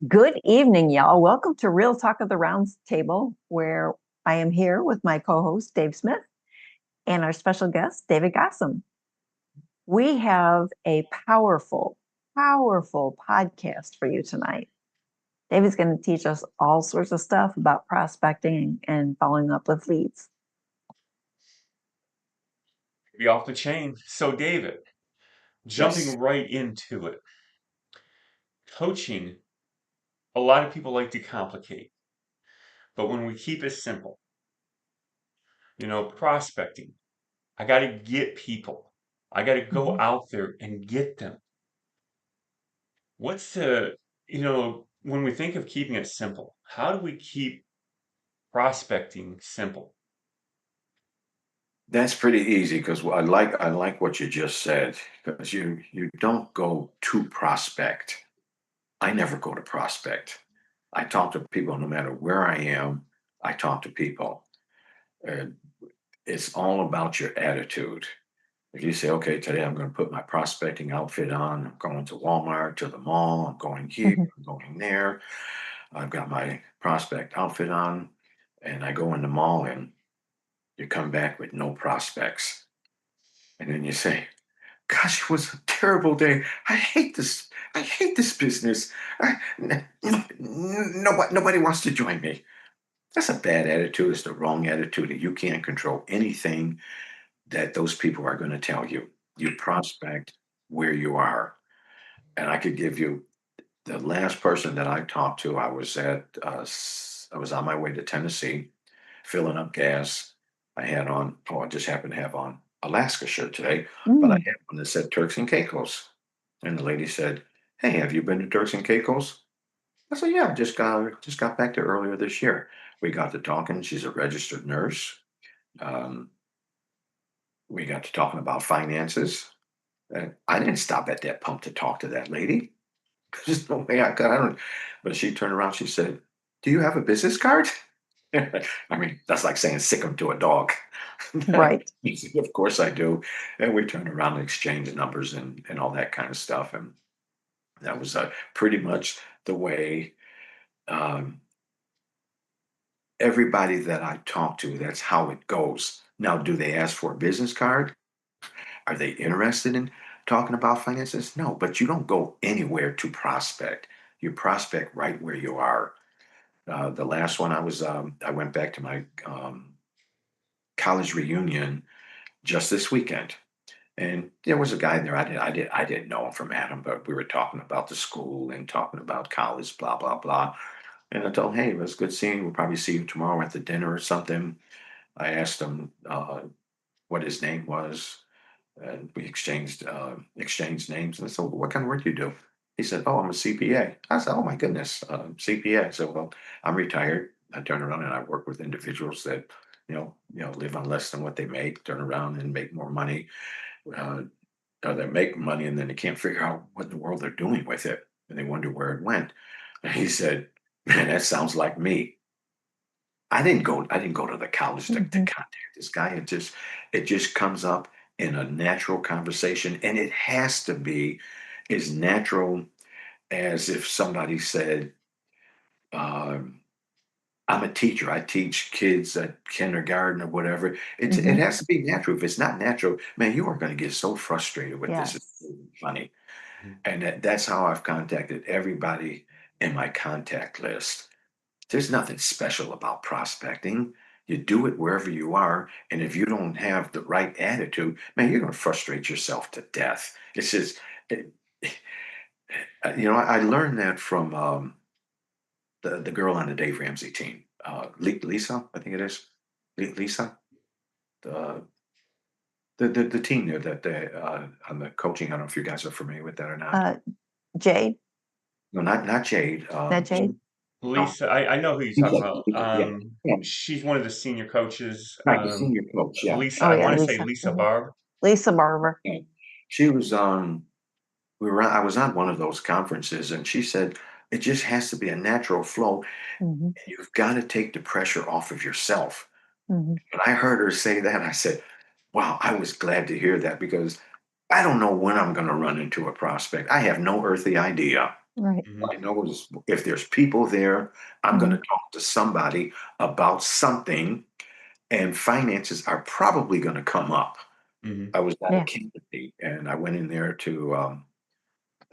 Good evening, y'all. Welcome to Real Talk of the Round Table, where I am here with my co-host, Dave Smith, and our special guest, David Gossom. We have a powerful podcast for you tonight. David's going to teach us all sorts of stuff about prospecting and following up with leads. Be off the chain. So, David, Yes. jumping right into it, coaching, a lot of people like to complicate, but when we keep it simple, prospecting, I got to get people, I got to go Mhm. out there and get them. What's when we think of keeping it simple, how do we keep prospecting simple? That's pretty easy because I like what you just said because you don't go to prospect. I never go to prospect. I talk to people no matter where I am. I talk to people. Uh, it's all about your attitude. If you say, okay, today I'm going to put my prospecting outfit on, I'm going to Walmart, to the mall, I'm going here, Mhm. I'm going there, I've got my prospect outfit on, and I go in the mall and you come back with no prospects. And then you say, gosh, it was a terrible day. I hate this. I hate this business. Nobody wants to join me. That's a bad attitude. It's the wrong attitude. And you can't control anything that those people are going to tell you. You prospect where you are. And I could give you the last person that I talked to. I was on my way to Tennessee, filling up gas. I just happened to have on Alaska shirt today, but I Mm. had one that said Turks and Caicos. And the lady said, "Hey, have you been to Turks and Caicos?" I said, "Yeah, just got back there earlier this year." We got to talking. She's a registered nurse. Um, we got to talking about finances. And I didn't stop at that pump to talk to that lady. There's no way I could. I don't. But she turned around. She said, "Do you have a business card?" I mean, that's like saying sick 'em to a dog. Right. Of course I do. And we turned around and exchanged numbers and all that kind of stuff. And that was pretty much the way um, everybody that I talk to, that's how it goes. Now, do they ask for a business card? Are they interested in talking about finances? No, but you don't go anywhere to prospect. You prospect right where you are. The last one I went back to my college reunion just this weekend. And there was a guy there. I didn't know him from Adam, but we were talking about the school and talking about college, blah blah blah. And I told him, "Hey, it was good seeing you. We'll probably see you tomorrow at the dinner or something." I asked him what his name was, and we exchanged names. And I said, "What kind of work do you do?" He said, "Oh, I'm a CPA." I said, "Oh my goodness, CPA." I said, "Well, I'm retired. I turn around and I work with individuals that live on less than what they make, turn around and make more money." Uh, they make money and then they can't figure out what in the world they're doing with it, and they wonder where it went. And he said, "Man, that sounds like me." I didn't go to the college to Mhm. contact this guy. It just comes up in a natural conversation, and it has to be as natural as if somebody said, um, "I'm a teacher. I teach kids at kindergarten or whatever." It Mhm. has to be natural. If it's not natural, man, you are going to get so frustrated with this. It's Yes. really funny. And that's how I've contacted everybody in my contact list. There's nothing special about prospecting. You do it wherever you are. And if you don't have the right attitude, man, you're going to frustrate yourself to death. It's just, it, I learned that from the girl on the Dave Ramsey team, Lisa, I think it is. Lisa, the, the team there that on the coaching. I don't know if you guys are familiar with that or not. Uh, Jade, No, not Jade. that Jade. No, Lisa, I know who you're talking Lisa. about. Yeah, yeah, She's one of the senior coaches. right. The senior coach. Yeah. Lisa, Oh I yeah, want to say Lisa. Lisa Mhm. Barber. Lisa Barber. Yeah. She was I was on one of those conferences and she said it just has to be a natural flow. Mhm. You've got to take the pressure off of yourself. Mhm. When I heard her say that, I said, wow, I was glad to hear that because I don't know when I'm going to run into a prospect. I have no earthly idea. Right. Mhm. I know is if there's people there, I'm going to Mhm. talk to somebody about something, and finances are probably going to come up. Mhm. I was at a Yeah. camping and I went in there to, I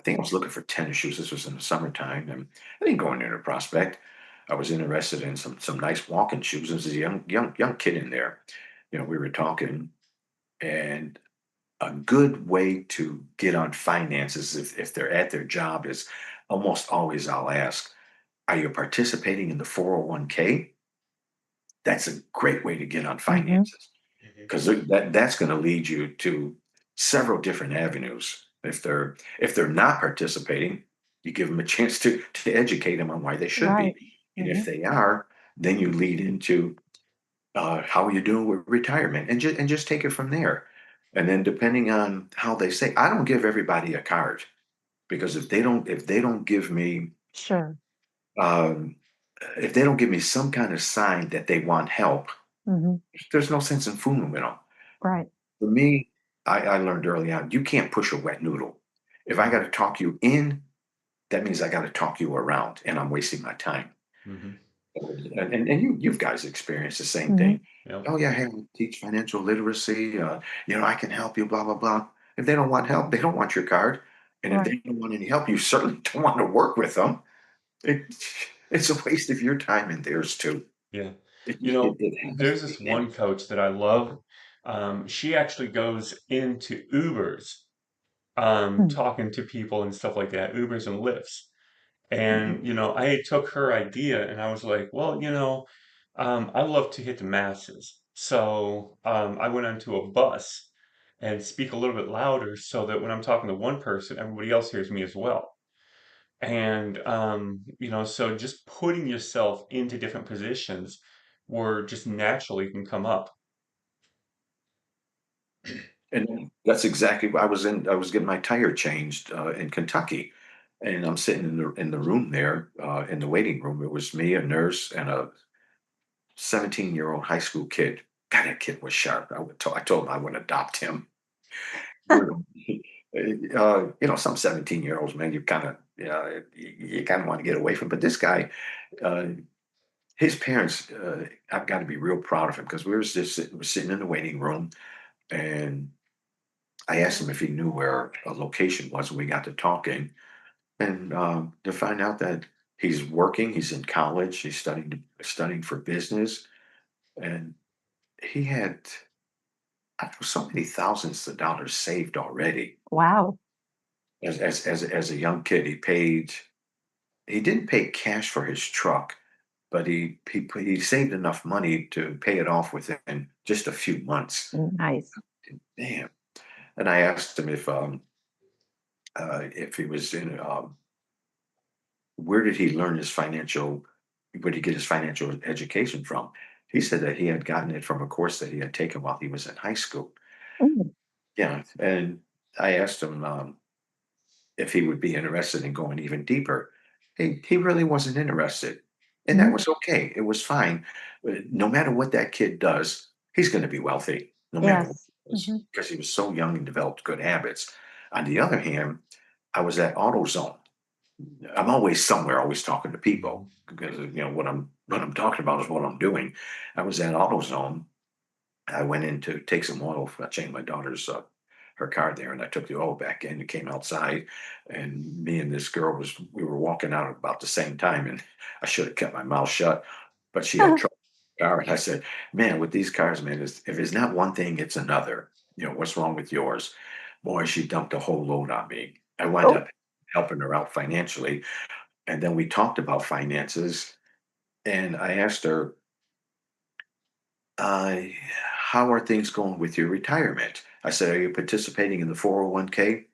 think I was looking for tennis shoes. This was in the summertime, and I didn't go in there to prospect. I was interested in some nice walking shoes. There was a young kid in there. We were talking, and a good way to get on finances if they're at their job is almost always I'll ask, are you participating in the 401k? That's a great way to get on Mhm. finances Mhm. because that's going to lead you to several different avenues. If they're not participating, you give them a chance to educate them on why they should Right. be, and if Mhm. they are, then you lead into how are you doing with retirement, and just take it from there. And then depending on how they say, I don't give everybody a card because if they don't give me Sure. um, if they don't give me some kind of sign that they want help, Mhm. there's no sense in fooling with them. Right. For me, I learned early on, you can't push a wet noodle. If I got Mhm. to talk you in, that means I got to talk you around, and I'm wasting my time. Mhm. And you guys experience the same Mhm. thing. Yep. Oh yeah, hey, we teach financial literacy. I can help you. Blah blah blah. If they don't want help, they don't want your card, and if Right. they don't want any help, you certainly don't want to work with them. It, it's a waste of your time and theirs too. Yeah. It, You it, know, it has there's to this be. And one coach that I love. She actually goes into Ubers, Mm. talking to people and stuff like that, Ubers and Lyfts. And, mhm. I took her idea and I was like, well, I love to hit the masses. So I went onto a bus and speak a little bit louder so that when I'm talking to one person, everybody else hears me as well. And, so just putting yourself into different positions where just naturally can come up. And that's exactly what I was in. I was getting my tire changed in Kentucky, and I'm sitting in the room there in the waiting room. It was me, a nurse, and a 17-year-old high school kid. God, that kid was sharp. I told him I would adopt him. We're, some 17-year-olds, man, you kind of want to get away from. But this guy, uh, his parents, I've got to be real proud of him because we're sitting in the waiting room, and I asked him if he knew where a location was, and we got to talking, and to find out that he's working, he's in college, he's studying for business, and he had I don't know, so many thousands of dollars saved already. Wow. As a young kid, he didn't pay cash for his truck, but he saved enough money to pay it off within just a few months. Nice. Damn! And I asked him if he was in where did he learn his financial where did he get his financial education from? He said that he had gotten it from a course that he had taken while he was in high school. Mm. Yeah, and I asked him if he would be interested in going even deeper. He really wasn't interested, and that Mhm. was okay. It was fine. No matter what that kid does, he's going to be wealthy, no matter what Yes. he does, Mhm. because he was so young and developed good habits. On the other hand, I was at AutoZone. I'm always somewhere, always talking to people Mhm. because what I'm talking about is what I'm doing. I was at AutoZone. I went in to take some oil. I changed my daughter's her car there, and I took the oil back in. And came outside, and me and this girl we were walking out at about the same time, and I should have kept my mouth shut, but she had trouble with the car, and I said, "Man, with these cars, man, if it's not one thing, it's another. What's wrong with yours?" Boy, she dumped a whole load on me. I wound Oh, up helping her out financially, and then we talked about finances, and I asked her, how are things going with your retirement? I said, are you participating in the 401k?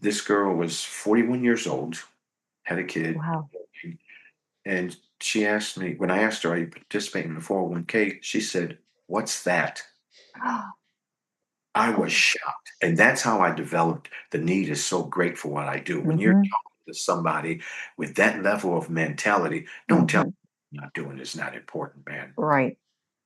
This girl was 41 years old, had a kid, wow. and she asked me, when I asked her, are you participating in the 401k? She said, what's that? I was Oh. shocked. And that's how I developed the need is so great for what I do. When you're Mhm. talking to somebody with that level of mentality, don't tell Mhm. them not doing is not important, man. Right.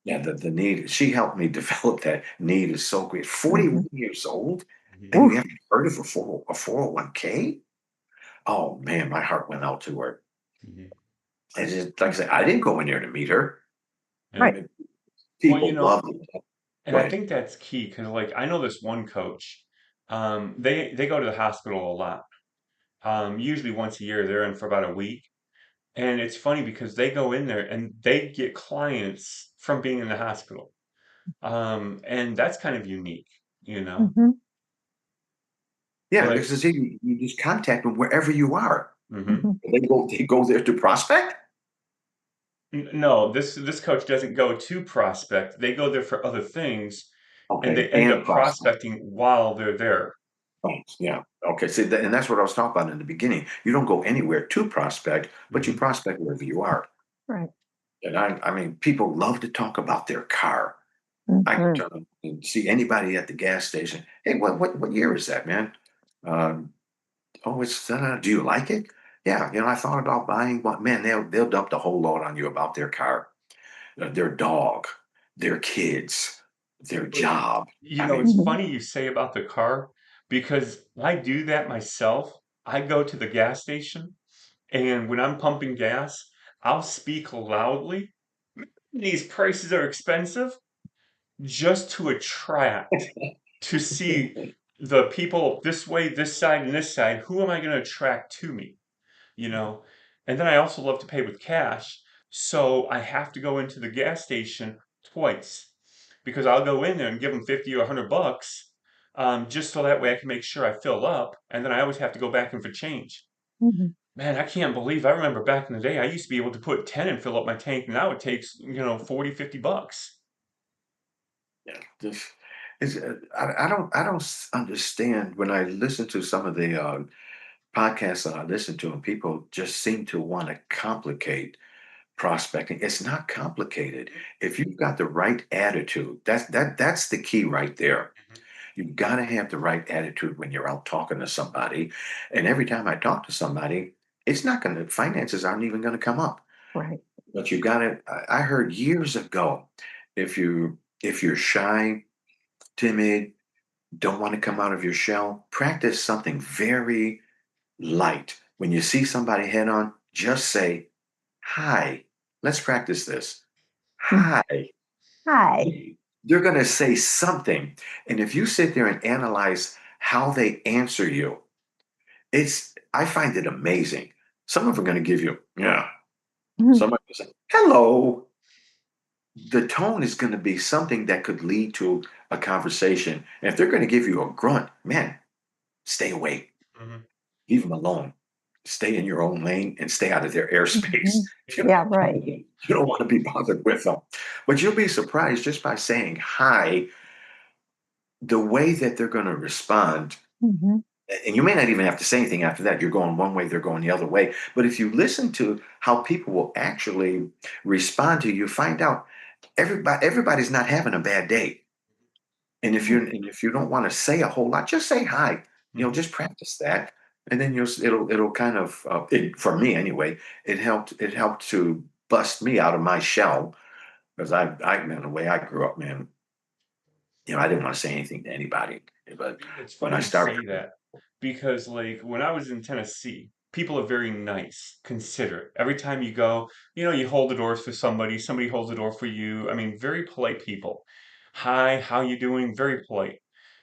Yeah, the need she helped me develop that need is so great. 41 Mhm. years old, and you Oof. haven't heard of a 401k? Oh man, my heart went out to her. Mhm. And just, like I said, I didn't go in there to meet her. I Right. Yeah. mean, Well, people love it. and Go I ahead. think that's key because, like, I know this one coach. They go to the hospital a lot. Usually once a year, they're in for about a week. And it's funny because they go in there and they get clients from being in the hospital. And that's kind of unique, you know? Mm-hmm. Yeah, Like, because you just contact them wherever you are. mhm. Mm-hmm. They go there to prospect? No, this coach doesn't go to prospect. They go there for other things, and Okay, they end and up prospect. prospecting while they're there. Right, yeah. Okay, see, and that's what I was talking about in the beginning. You don't go anywhere to prospect, but you Hmm. prospect wherever you are. Right. And I mean, people love to talk about their car. I can Mm-hmm. turn and see anybody at the gas station. Hey, what year is that, man? Um, oh, it's do you like it? Yeah, I thought about buying one. Man, they'll dump the whole load on you about their car, their dog, their kids, their But job. you I know, mean, it's Mm-hmm. funny you say about the car because I do that myself. I go to the gas station, and when I'm pumping gas, I'll speak loudly. These prices are expensive just to attract, to see the people this way, this side, and this side. Who am I going to attract to me? You know? And then I also love to pay with cash. So I have to go into the gas station twice because I'll go in there and give them 50 or 100 bucks just so that way I can make sure I fill up. And then I always have to go back in for change. Mm-hmm. Man, I can't believe I remember back in the day, I used to be able to put 10 and fill up my tank. Now it takes, 40, 50 bucks. yeah, this is. I don't understand when I listen to some of the podcasts that I listen to, and people just seem to want to complicate prospecting. It's not complicated. If you've got the right attitude, that's the key right there. You've got to have the right attitude when you're out talking to somebody. And every time I talk to somebody, it's not going to finances aren't even going to come up. Right. But you got to. I heard years ago, if you're shy, timid, don't want to come out of your shell, practice something very light. When you see somebody head on, just say, "Hi." Let's practice this. Mm. Hi. Hi. They're going to say something. And if you sit there and analyze how they answer you, I find it amazing. Some of them are going to give you, yeah. Mhm. Some are going to say, hello. The tone is going to be something that could lead to a conversation. And if they're going to give you a grunt, man, stay away. Hmm. Leave them alone. Stay in your own lane and stay out of their airspace. Mhm. Yeah. Right. You don't want to be bothered with them. But you'll be surprised just by saying hi, the way that they're going to respond. Mm-hmm. And you may not even have to say anything after that. You're going one way, they're going the other way. But if you listen to how people will actually respond to you, find out everybody's not having a bad day. And if you don't want to say a whole lot, just say hi. Hmm. Just practice that, and then it'll kind of for me anyway. It helped to bust me out of my shell because man, the way I grew up, man, I didn't want to say anything to anybody. But It's when funny I you started, say that because, like, when I was in Tennessee, people are very nice, considerate. Every time you go, you hold the doors for somebody, somebody holds the door for you. I mean, very polite people. Hi, how you doing? Very polite.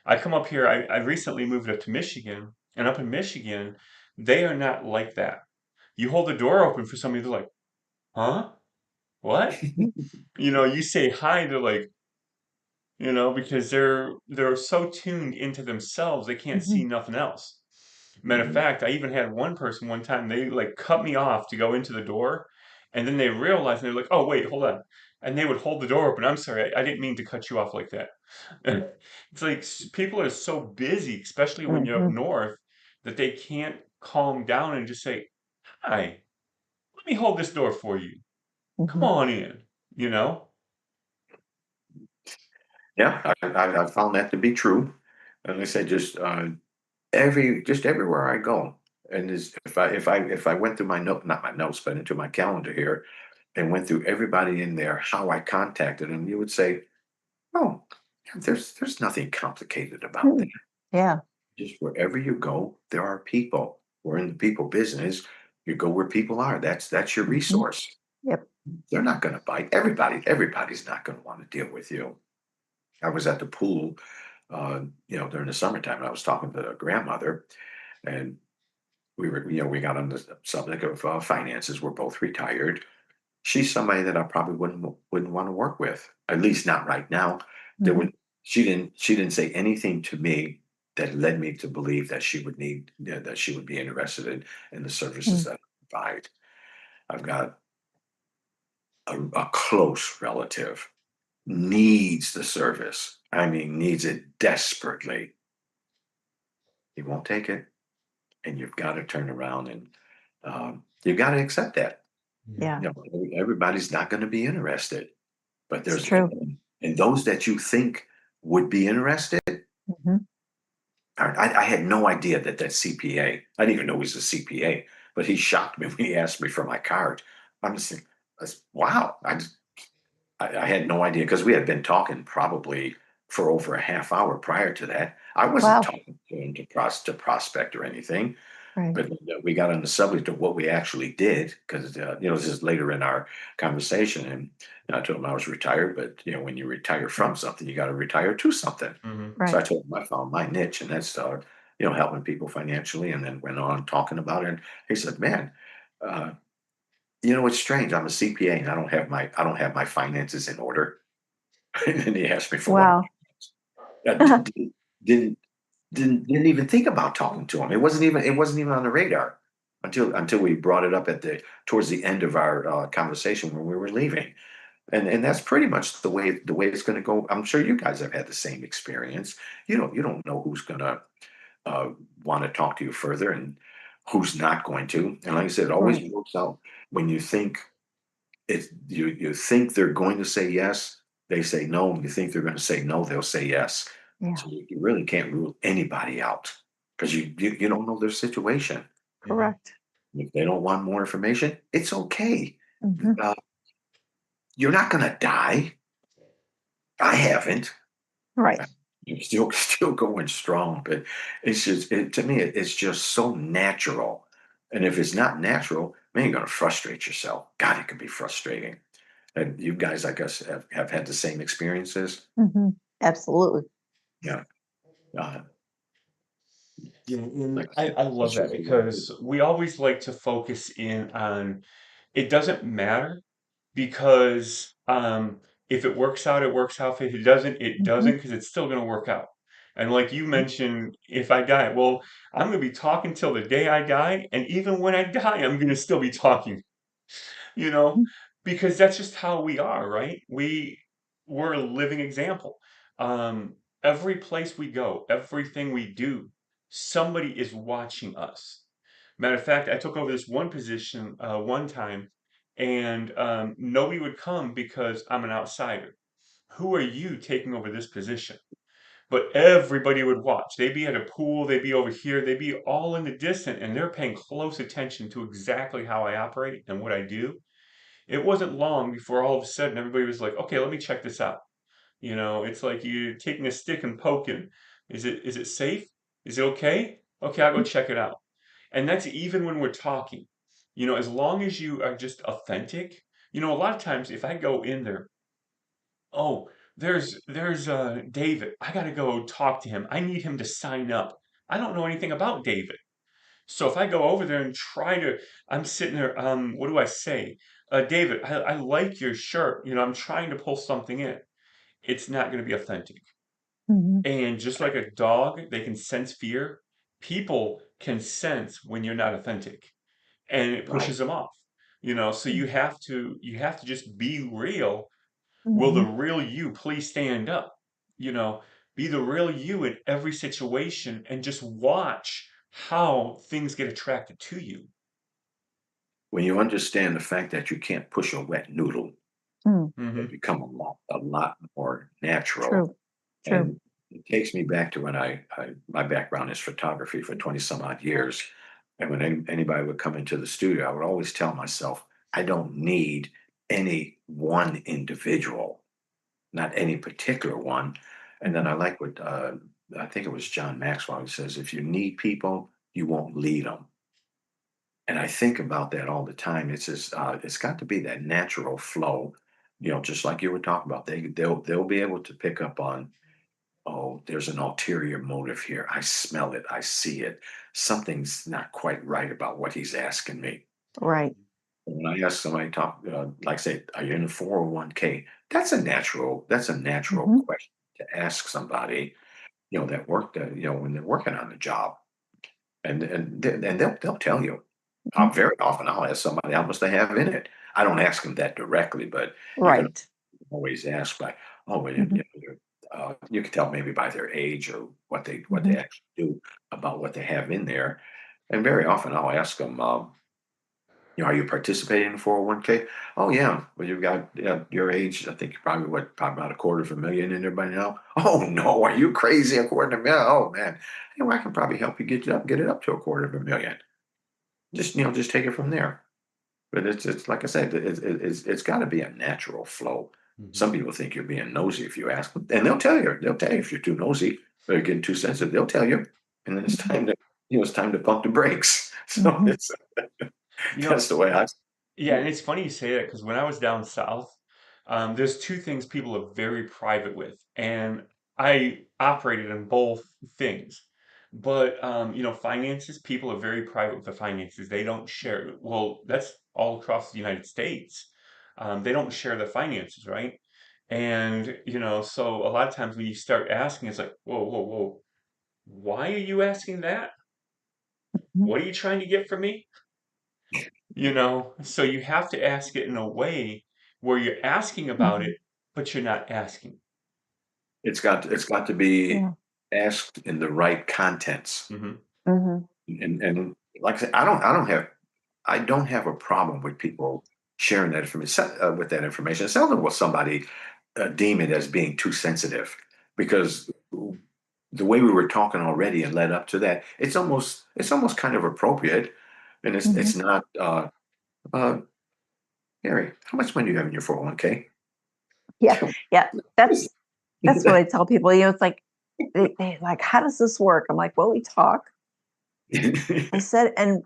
I come up here, I recently moved up to Michigan, and up in Michigan, they are not like that. You hold the door open for somebody, they're like, huh? What? You say hi, they're like, because they're so tuned into themselves they can't Mm-hmm. see nothing else. Matter of Mhm. fact, I even had one person one time, they like cut me off to go into the door, and then they realized and they're like, "Oh, wait, hold on." And they would hold the door open. I'm sorry, I didn't mean to cut you off like that. It's like people are so busy, especially when you're up Mm-hmm. north, that they can't calm down and just say, "Hi, let me hold this door for you. Come Mm-hmm. on in." You know? Yeah, I found that to be true. And I said, just everywhere I go, and if I went through my note, not my notes, but into my calendar here, and went through everybody in there, how I contacted them, you would say, "Oh, there's nothing complicated about that. Yeah. Just wherever you go, there are people." We're in the people business. You go where people are. That's your Mhm. resource. Yep. They're not going to bite. Everybody's not going to want to deal with you. I was at the pool, during the summertime, and I was talking to a grandmother, and we got on the subject of finances. We're both retired. She's somebody that I probably wouldn't want to work with, at least not right now. There Mhm. would she didn't say anything to me that led me to believe that that she would be interested in the services Mm. that I provide. I've got a close relative needs the service. I mean, needs it desperately. He won't take it, and you've got to turn around and you've got to accept that. Yeah. Yeah, Everybody's not going to be interested. But it's there's true. and those that you think would be interested, Mhm. I had no idea that CPA. I didn't even know he was a CPA, but he shocked me when he asked me for my card. I'm just like, wow. I had no idea because we had been talking probably for over a half hour prior to that. I wasn't Wow. talking to him to prospect or anything. Right. But we got on the subject of what we actually did because this is later in our conversation, and I told him I was retired. But when you retire from something, you got to retire to something. Mhm. So I Right. told him I found my niche, and that's helping people financially. And then went on talking about it. And he said, "Man, uh, it's strange. I'm a CPA, and I don't have my finances in order." And then he asked me for one of Wow. my. Didn't didn't even think about talking to him. It wasn't even on the radar until we brought it up towards the end of our conversation when we were leaving. And that's pretty much the way it's going to go. I'm sure you guys have had the same experience. You don't know who's going to uh, want to talk to you further and who's not going to. And like I said, it always Right. works out when you think they're going to say yes, they say no. And you think they're going to say no, they'll say yes. Yeah. So you really can't rule anybody out because you don't know their situation. Mhm. Correct. If they don't want more information, it's okay. Mhm. Uh, you're not going to die. I haven't. Right. You're still going strong, but to me, it's just so natural. And if it's not natural, man, you're going to frustrate yourself. God, it can be frustrating. And you guys, I guess, have had the same experiences. Mhm. Absolutely. Yeah. Uh, Yeah, and like I I, said, I love that frustrating young because people. we always like to focus in on it doesn't matter because if it works out, it works out. If it doesn't, it Mhm. doesn't because it's still going to work out. And like you mentioned, if I die, well, I'm going to be talking till the day I die, and even when I die, I'm going to still be talking. you know, Mhm. because that's just how we are, right? We're a living example. Every place we go, everything we do, somebody is watching us. Matter of fact, I took over this one position one time, and nobody would come because I'm an outsider. Who are you taking over this position? But everybody would watch. They'd be at a pool, they'd be over here, they'd be all in the distance, and they're paying close attention to exactly how I operate and what I do. It wasn't long before all of a sudden everybody was like, "Okay, let me check this out." It's like you taking a stick and poking. Is it safe? Is it okay? Okay, I'll go check it out. And that's even when we're talking. As long as you are just authentic. A lot of times if I go in there, oh, there's David. I got to go talk to him. I need him to sign up. I don't know anything about David. So if I go over there and I'm sitting there, what do I say? David, I like your shirt. I'm trying to pull something in. It's not going to be authentic. Mhm. And just like a dog, they can sense fear. People can sense when you're not authentic, and it Right. pushes them off. So you have to just be real. Will the Mhm. real you please stand up? You know, be the real you in every situation and just watch how things get attracted to you. When you understand the fact that you can't push a wet noodle, Mm. it Hmm. become a lot more natural. True. True. And it takes me back to when my background is photography for 20 some odd years. And when anybody would come into the studio, I would always tell myself, I don't need any one individual, not any particular one. And then Mhm. I like what I think it was John Maxwell who says, if you need people, you won't lead them. And I think about that all the time. It's just it's got to be that natural flow, just like you were talking about. They'll be able to pick up on, oh, there's an ulterior motive here. I smell it. I see it. Something's not quite right about what he's asking me. Right. When I ask somebody like say, are you in a 401k? That's a natural Hmm. question to ask somebody, when they're working on the job. And they'll tell you. Hmm. Very often I'll ask somebody how much they have in it. I don't ask them that directly, but you can Right. always ask by, oh, well, Hmm. you can tell maybe by their age or what they Hmm. actually do about what they have in there. And very often I'll ask them, are you participating in 401k? Oh yeah. Well, you've got your age. I think you're probably about a quarter of a million in there by now. Oh no, are you crazy? A quarter of a million? Oh man, I can probably help you get it up to a quarter of a million. Just take it from there. But it's like I said, it's got to be a natural flow. Mhm. Some people think you're being nosy if you ask them, and they'll tell you. They'll tell you if you're too nosy or you're getting too sensitive. They'll tell you, and then it's time to pump the brakes. So Hmm. it's You know, that's the way I. yeah, and it's funny you say that because when I was down south, there's two things people are very private with, and I operated in both things. But finances, people are very private with the finances. They don't share. Well, that's all across the United States. They don't share the finances, right? And so a lot of times when you start asking, it's like, whoa, whoa, whoa, why are you asking that? What are you trying to get from me? So you have to ask it in a way where you're asking about Hmm. it, but you're not asking. It's got to be Yeah. asked in the right contents. Hmm. Hmm. And like I said, I don't have a problem with people sharing that information with that information. It seldom will somebody deem it as being too sensitive because the way we were talking already and led up to that, it's almost kind of appropriate, and it's Hmm. it's not. Uh, Harry, how much money do you have in your 401k? Yeah. Yeah. That's what I tell people. It's like they like, how does this work? I'm like, well, we talk. I said, and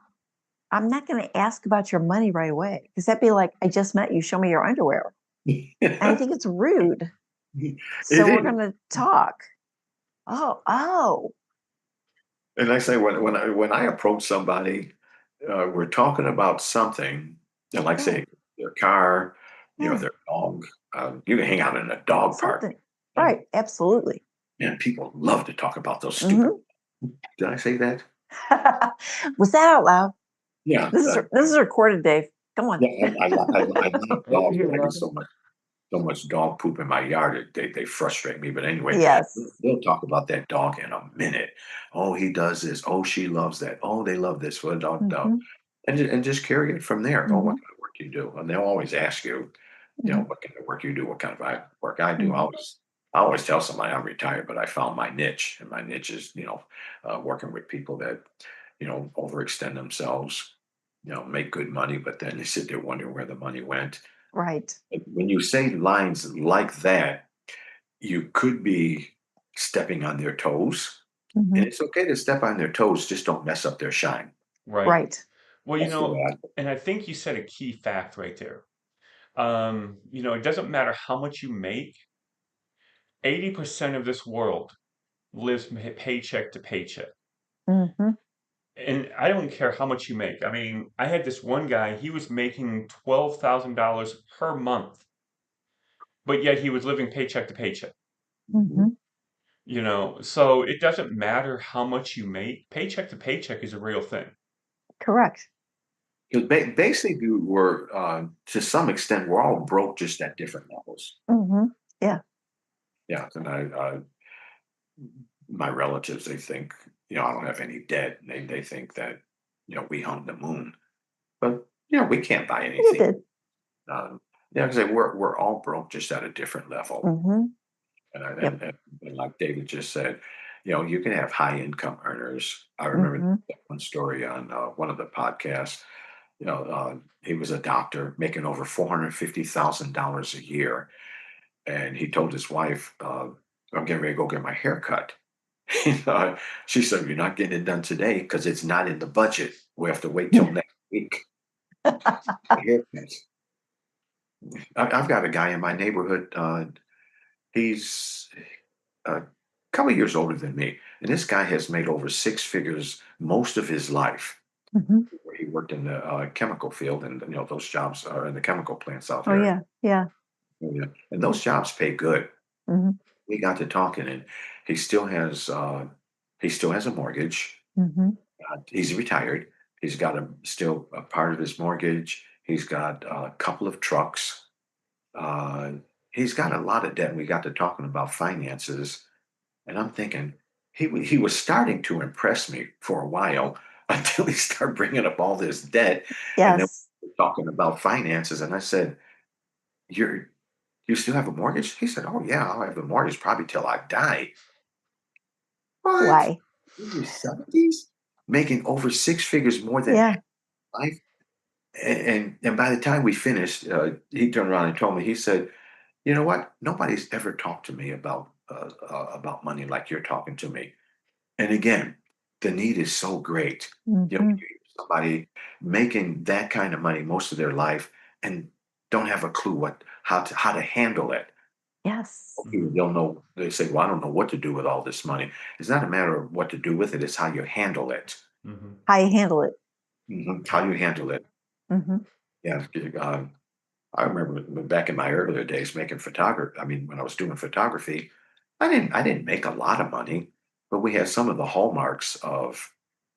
I'm not going to ask about your money right away because that'd be like, I just met you. Show me your underwear. And I think it's rude. It So we're is. going to talk. Oh, oh. And I say when I approach somebody, we're talking about something, and like Right. say their car, Yeah. their dog. You can hang out in a dog park, Something. and, Right. Absolutely. and people love to talk about those stupid. Hmm. Did I say that? Was that out loud? Yeah, This is recorded, Dave. Come on. yeah. I love dogs, but I get Yeah. so much dog poop in my yard. They frustrate me. But anyway, Yes. they'll talk about that dog in a minute. Oh, he does this. Oh, she loves that. Oh, they love this. What a dog. Hmm. And just carry it from there. Oh, what Hmm. kind of work you do? And they'll always ask you, Hmm. what kind of work you do, what kind of work I do. I Hmm. always, I always tell somebody I'm retired, but I found my niche, and my niche is, working with people that, overextend themselves, make good money, but then they sit there wondering where the money went. Right. When you say lines like that, you could be stepping on their toes, Hmm. and it's okay to step on their toes. Just don't mess up their shine. Right. Right. Well, That's the way I. and I think you said a key fact right there. It doesn't matter how much you make, 80% of this world lives paycheck to paycheck. Hmm. And I don't care how much you make. I mean, I had this one guy, he was making $12,000 per month, but yet he was living paycheck to paycheck. Mhm. Hmm. So it doesn't matter how much you make, paycheck to paycheck is a real thing. Correct. 'Cause basically, we're to some extent we're all broke, just at different levels. Hmm. Yeah. Yeah, and my relatives, they think I don't have any debt. And they think that we hung the moon, but we can't buy You anything. did. Um, yeah, because we're all broke, just at a different level. Hmm. And, I, Yep. and like David just said, you can have high income earners. I remember Hmm. one story on one of the podcasts. He was a doctor making over $450,000 a year, and he told his wife, "I'm getting ready to go get my hair cut." She said, "You're not getting it done today because it's not in the budget. We have to wait till Yeah. next week. Haircuts. I've got a guy in my neighborhood. He's a couple of years older than me, and this guy has made over six figures most of his life. Mhm. Where he worked in the chemical field, and those jobs are in the chemical plants out Oh, here. yeah. Yeah. Yeah, and those jobs pay good. Mhm. We got to talking, and he still has he still has a mortgage. Mhm. He's retired. He's got still a part of his mortgage. He's got a couple of trucks. Uh, he's got a lot of debt. We got to talking about finances, and I'm thinking he was starting to impress me for a while until he started bringing up all this debt, and then Yes. we're talking about finances. And I said, "You're you still have a mortgage?" He said, "Oh yeah, I'll have a mortgage probably till I die." What? Why? In your 70s? Making over six figures more than Yeah. life? And by the time we finished, he turned around and told me, he said, "You know what? Nobody's ever talked to me about money like you're talking to me." And again, the need is so great. Mhm. You hear somebody making that kind of money most of their life and don't have a clue how to handle it. Yes. Okay, they'll know. They say, "Well, I don't know what to do with all this money." It's not a matter of what to do with it; it's how you handle it. Hmm. How you handle it. How you handle it. Mhm. Yeah, I remember back in my earlier days making photography. I mean, when I was doing photography, I didn't make a lot of money, but we had some of the hallmarks of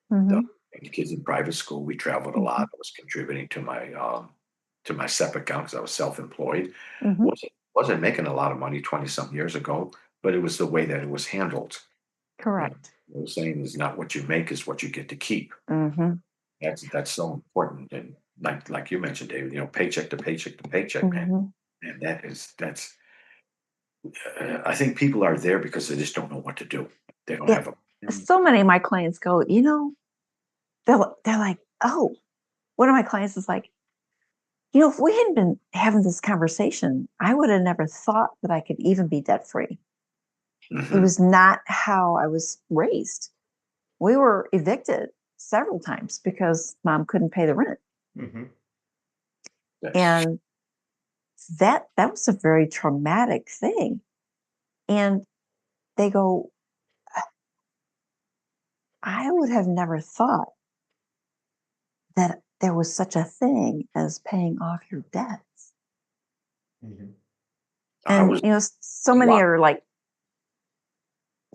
the Mhm. the kids in private school. We traveled a Mhm. lot. I was contributing to my SEP account because I was self-employed. Mhm. Wasn't making a lot of money 20 something years ago, but it was the way that it was handled. You know, Correct. the saying is not what you make is what you get to keep. Mhm. That's so important. And like you mentioned, David, paycheck to paycheck to paycheck, man. Mhm. And that's I think people are there because they just don't know what to do. They don't Yeah. have a plan. So many of my clients go, they're like, oh, one of my clients is like, if we hadn't been having this conversation, I would have never thought that I could even be debt free. It Mhm. was not how I was raised. We were evicted several times because mom couldn't pay the rent. Hmm. That's And that was a very traumatic thing. And they go, I would have never thought that there was such a thing as paying off your debts. Hmm. I And was so many locked. are like,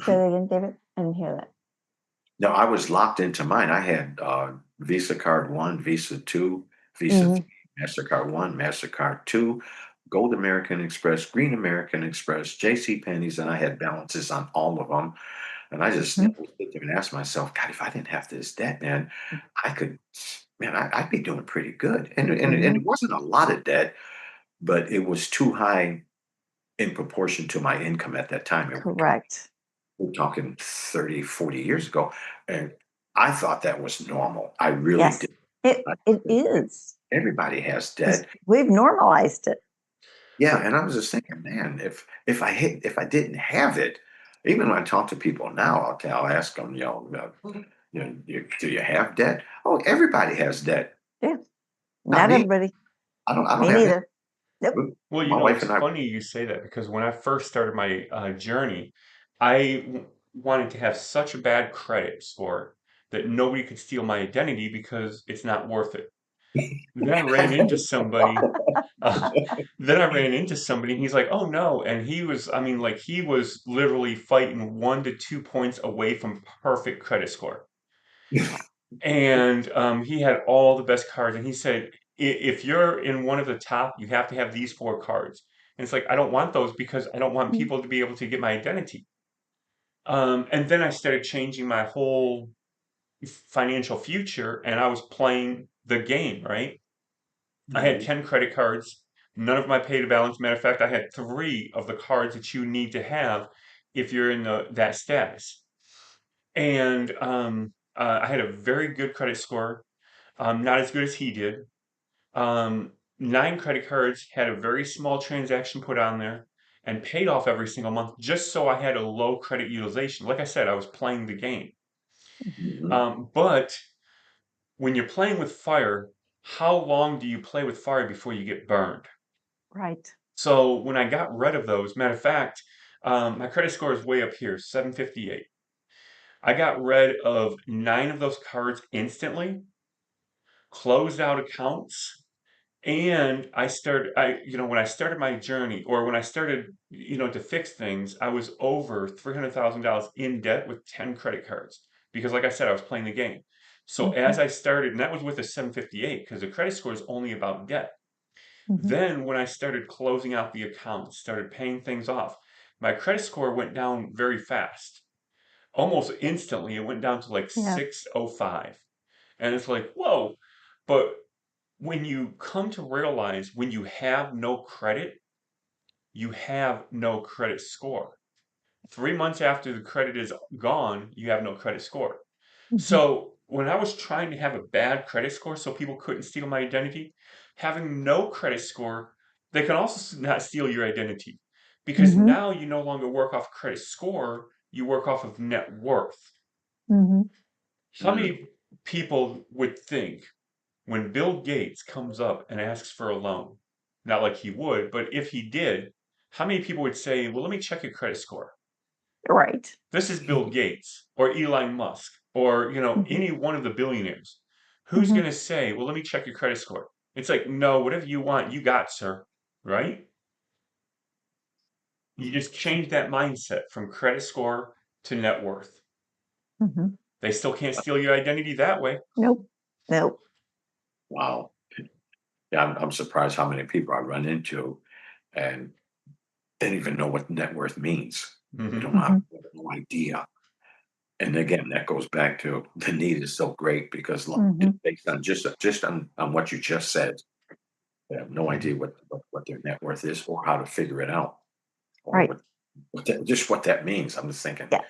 say that again, David. I didn't hear that. No, I was locked into mine. I had Visa card one, Visa two, Visa Hmm. three, Mastercard one, Mastercard two, Gold American Express, Green American Express, J.C. Penney's, and I had balances on all of them. And I just Hmm. would sit there and ask myself, God, if I didn't have this debt, man, I could, man, I'd be doing pretty good. And Hmm. it wasn't a lot of debt, but it was too high in proportion to my income at that time. And Correct. we're talking 30, 40 years ago. And I thought that was normal. I really Yes, did. it I it thought that is everybody has because debt. we've normalized it. Yeah, and I was just thinking, man, if I didn't have it, even when I talk to people now, I'll ask them, do you have debt? Oh, everybody has debt. Yeah, Not not me. everybody. I don't Me have any. neither. Nope. Well, My wife it's and I. funny you say that because when I first started my journey, I wanted to have such a bad credit score that nobody could steal my identity because it's not worth it. Then I ran into somebody. Uh, then I ran into somebody, and he's like, "Oh no!" And he was, I mean, like he was literally fighting 1 to 2 points away from perfect credit score. And he had all the best cards, and he said, If you're in one of the top, you have to have these four cards." And it's like, I don't want those because I don't want Mm. people to be able to get my identity. And then I started changing my whole financial future, and I was playing the game, right? I had Mhm. 10 credit cards, none of my pay to balance. Matter of fact, I had three of the cards that you need to have if you're in that status. And I had a very good credit score, not as good as he did. 9 credit cards, had a very small transaction put on there, and paid off every single month just so I had a low credit utilization. Like I said, I was playing the game. Mhm. But when you're playing with fire, how long do you play with fire before you get burned? Right. So when I got rid of those, matter of fact, my credit score is way up here, 758. I got rid of 9 of those cards instantly, closed out accounts, and when I started my journey, or when I started, to fix things, I was over $300,000 in debt with 10 credit cards. Because like I said, I was playing the game. So Mm-hmm. as I started, and that was with a 758, because the credit score is only about debt. Mm-hmm. Then when I started closing out the accounts, started paying things off, my credit score went down very fast. Almost instantly, it went down to like Yeah. 605. And it's like, whoa. But when you come to realize when you have no credit, you have no credit score. 3 months after the credit is gone, you have no credit score. Mm-hmm. So when I was trying to have a bad credit score so people couldn't steal my identity, having no credit score, they can also not steal your identity. Because Mm-hmm. now you no longer work off credit score, you work off of net worth. Mm-hmm. How Mm. many people would think when Bill Gates comes up and asks for a loan, not like he would, but if he did, how many people would say, well, let me check your credit score? Right. This is Bill Gates or Elon Musk or, Mm-hmm. any one of the billionaires. Who's Mm-hmm. going to say, well, let me check your credit score? It's like, no, whatever you want, you got, sir. Right? You just change that mindset from credit score to net worth. Mm-hmm. They still can't steal your identity that way. Nope. Nope. Wow. Yeah, I'm surprised how many people I run into and they don't even know what net worth means. They Hmm. don't have, Mm-hmm. they have no idea. And again, that goes back to the need is so great because Mm-hmm. it's based on just on what you just said. They have no idea Hmm. what their net worth is or how to figure it out or Right. what that means. I'm just thinking Yeah.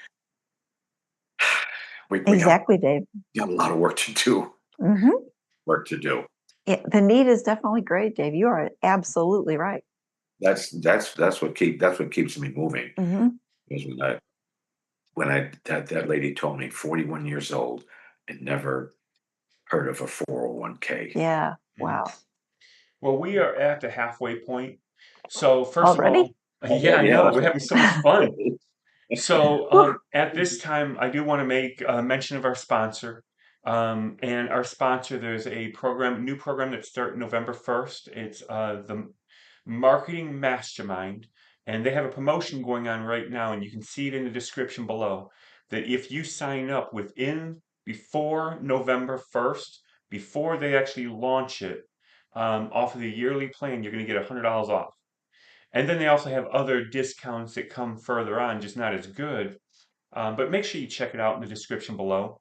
we Exactly, Dave. got a lot of work to do. Mm-hmm. Work to do. Yeah, the need is definitely great, Dave. You are absolutely right. That's what keeps me moving. Mm-hmm. Because when I that lady told me 41 years old and never heard of a 401k. Yeah. Hmm. Wow. Well, we are at the halfway point. So, first of Already? all, yeah, I know, we're having so much fun. So, Whew. at this time, I do want to make a mention of our sponsor. And our sponsor, there's a new program that starts November 1st. It's the Marketing Mastermind, and they have a promotion going on right now, and you can see it in the description below. That if you sign up before November 1st, before they actually launch it, off of the yearly plan, you're going to get $100 off. And then they also have other discounts that come further on, just not as good. But make sure you check it out in the description below.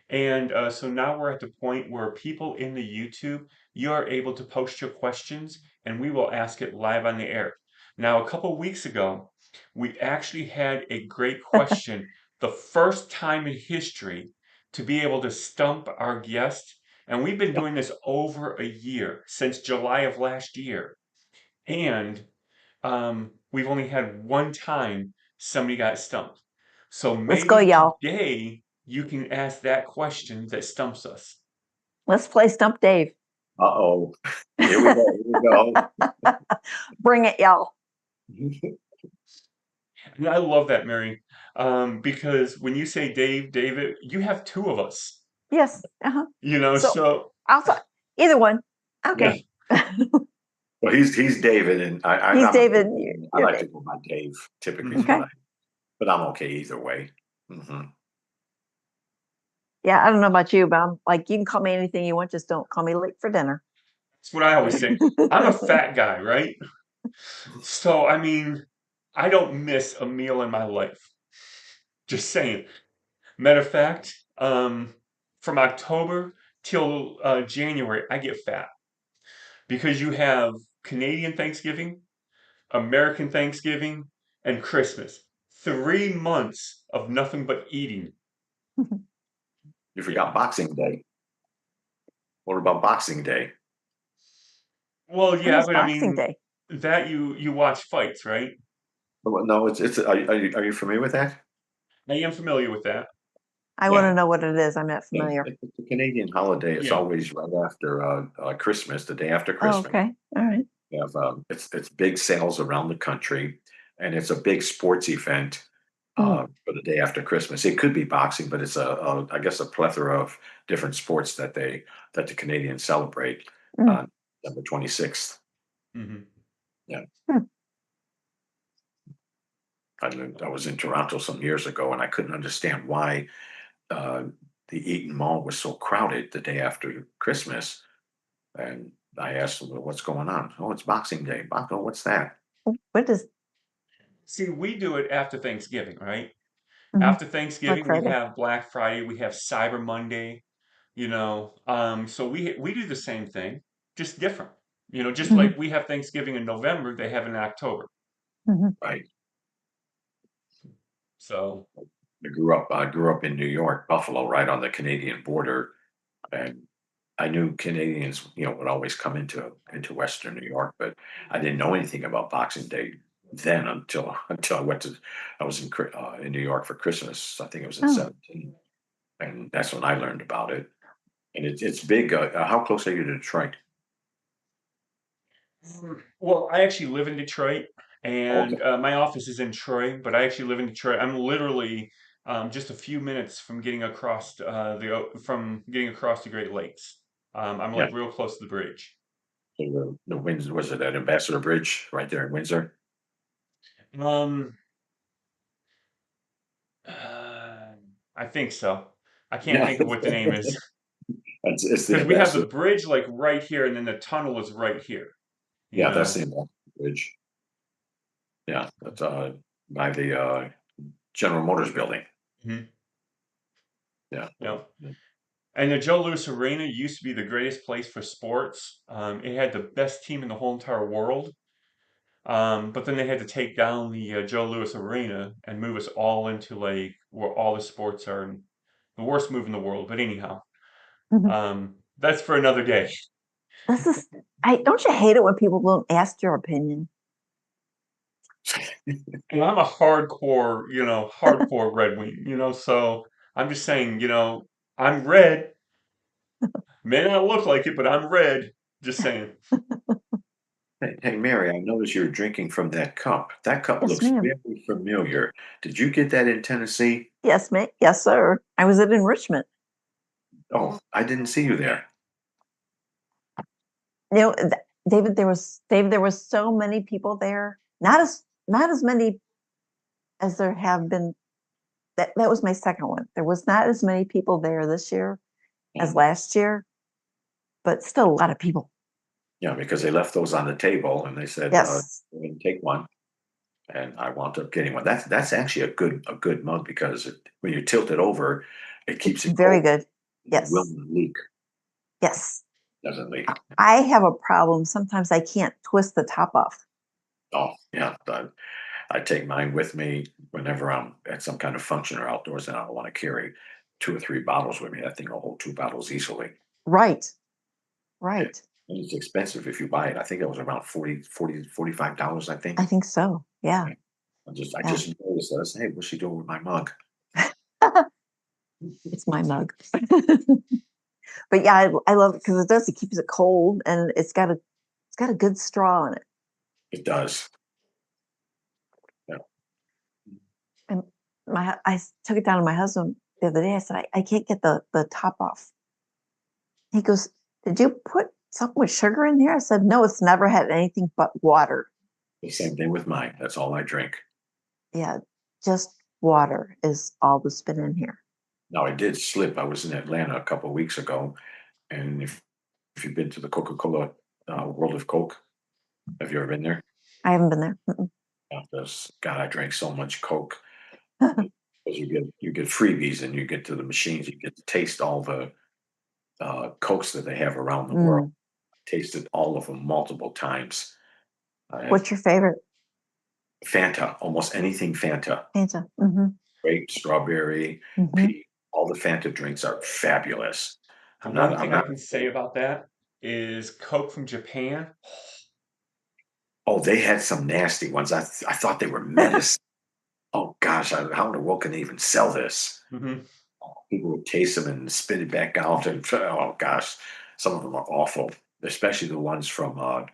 And so now we're at the point where people in the YouTube, you are able to post your questions and we will ask it live on the air. Now, a couple weeks ago, we actually had a great question, the first time in history to be able to stump our guest. And we've been doing this over a year, since July of last year. And we've only had one time somebody got stumped. So Let's go, maybe y'all. today you can ask that question that stumps us. Let's play Stump Dave. Uh-oh. Here we go. Here we go. Bring it, y'all. And I love that, Mary, because when you say David, you have two of us, Yes. Uh-huh. So so I'll either one. yeah. Okay. Well, he's David, and He's I'm David. I You're like to Dave. go by Dave. Typically, is Mhm. what Okay. but I'm okay either way. Hmm. Yeah, I don't know about you, but I'm like, you can call me anything you want, just don't call me late for dinner. That's what I always say. I'm a fat guy, right? So, I mean, I don't miss a meal in my life. Just saying. Matter of fact, from October till January, I get fat because you have Canadian Thanksgiving, American Thanksgiving, and Christmas. 3 months of nothing but eating. You forgot Boxing Day. What about Boxing Day? Well, When yeah, is but I Boxing mean Day? that you watch fights, right? No, it's are you familiar with that? I am familiar with that. I want to Yeah, know what it is. I'm not Yeah, familiar. it's a Canadian holiday. It's yeah. always right after Christmas, the day after Oh, Christmas. okay. All right. We have it's big sales around the country, and it's a big sports event Mm, for the day after Christmas. It could be boxing, but it's I guess a plethora of different sports that the Canadians celebrate mm, on December 26th. Hmm. Yeah, mm. I was in Toronto some years ago, and I couldn't understand why uh, the Eaton Mall was so crowded the day after Christmas. And I asked them, "Well, what's going on?" "Oh, it's Boxing Day." "Oh, what's that?" What is See, we do it after Thanksgiving, right? mhm, After Black Thanksgiving, we Friday? have Black Friday, we have Cyber Monday, you know. So we do the same thing, just different. You know, just Hmm. like we have Thanksgiving in November, they have it in October. Hmm. Right. So, I grew up in New York, Buffalo, right on the Canadian border, and I knew Canadians, would always come into Western New York, but I didn't know anything about Boxing Day then until I was in New York for Christmas. I think it was in Oh, 17, and that's when I learned about it. And it's big. How close are you to Detroit? well, I actually live in Detroit, Okay. and my office is in Troy, but I actually live in Detroit. I'm literally just a few minutes from getting across from getting across the Great Lakes. I'm Yeah. like real close to the bridge. So the Windsor, was it at Ambassador Bridge right there in Windsor? Um, uh, I think so. I can't Yeah. think of what the name is It's the because we have the Ambassador. bridge like right here, and then the tunnel is right here. You Yeah, that's the know. Ambassador Bridge. Yeah, that's by the General Motors building. Mhm. Yeah. Yep. And the Joe Louis Arena used to be the greatest place for sports. It had the best team in the whole entire world. But then they had to take down the Joe Louis Arena and move us all into like where all the sports are. And the worst move in the world. But anyhow, mhm. that's for another day. This is. I don't you hate it when people don't ask your opinion? And I'm a hardcore, hardcore Red Wing, so I'm just saying, I'm red. May not look like it, but I'm red. Just saying. Hey, Mary, I noticed you're drinking from that cup. That cup Yes, looks ma'am. very familiar. Did you get that in Tennessee? Yes, ma'am. Yes, sir. I was at enrichment. Oh, I didn't see you there. You know, David. There was so many people there. Not as many as there have been. That was my second one. There was not as many people there this year as Oh, last year, but still a lot of people. yeah, because they left those on the table and they said, Yes, "Go ahead and take one." And I wound up getting one. That's actually a good mug because when you tilt it over, it it's keeps it very cold. good. It will Yes, not leak. yes. Doesn't I leak. I have a problem. Sometimes I can't twist the top off. Oh, yeah. I take mine with me whenever I'm at some kind of function or outdoors, and I don't want to carry 2 or 3 bottles with me. That thing will hold 2 bottles easily. Right, Yeah. right. And it's expensive if you buy it. I think it was around 45 dollars, I I think. think so. Yeah, Yeah. I yeah. just noticed that. I said, "Hey, what's she doing with my mug?" It's my mug. But yeah, I love it because it keeps it cold and it's got a good straw in it. It does. Yeah. And I took it down to my husband the other day. I said, I can't get the top off. He goes, "Did you put something with sugar in here?" I said, "No, it's never had anything but water. The same thing with mine. That's all I drink. Yeah, just water is all that's been in here." Now I did slip. I was in Atlanta a couple of weeks ago, and if you've been to the Coca-Cola World of Coke, have you ever been there? I haven't been there. Mm-mm. Yeah, God, I drank so much Coke because you get freebies and you get to the machines. You get to taste all the Cokes that they have around the world. Mm. Tasted all of them multiple times. I had What's your favorite? Fanta, almost anything Fanta, Fanta. Mm-hmm. grape, strawberry, Mm-hmm. peach. All the Fanta drinks are fabulous. The I'm not. one I'm thing I not. can say about that is Coke from Japan. Oh, they had some nasty ones. I thought they were medicine. Oh gosh, how in the world can they even sell this? Hmm. People would taste them and spit it back out, and oh gosh, some of them are awful, especially the ones from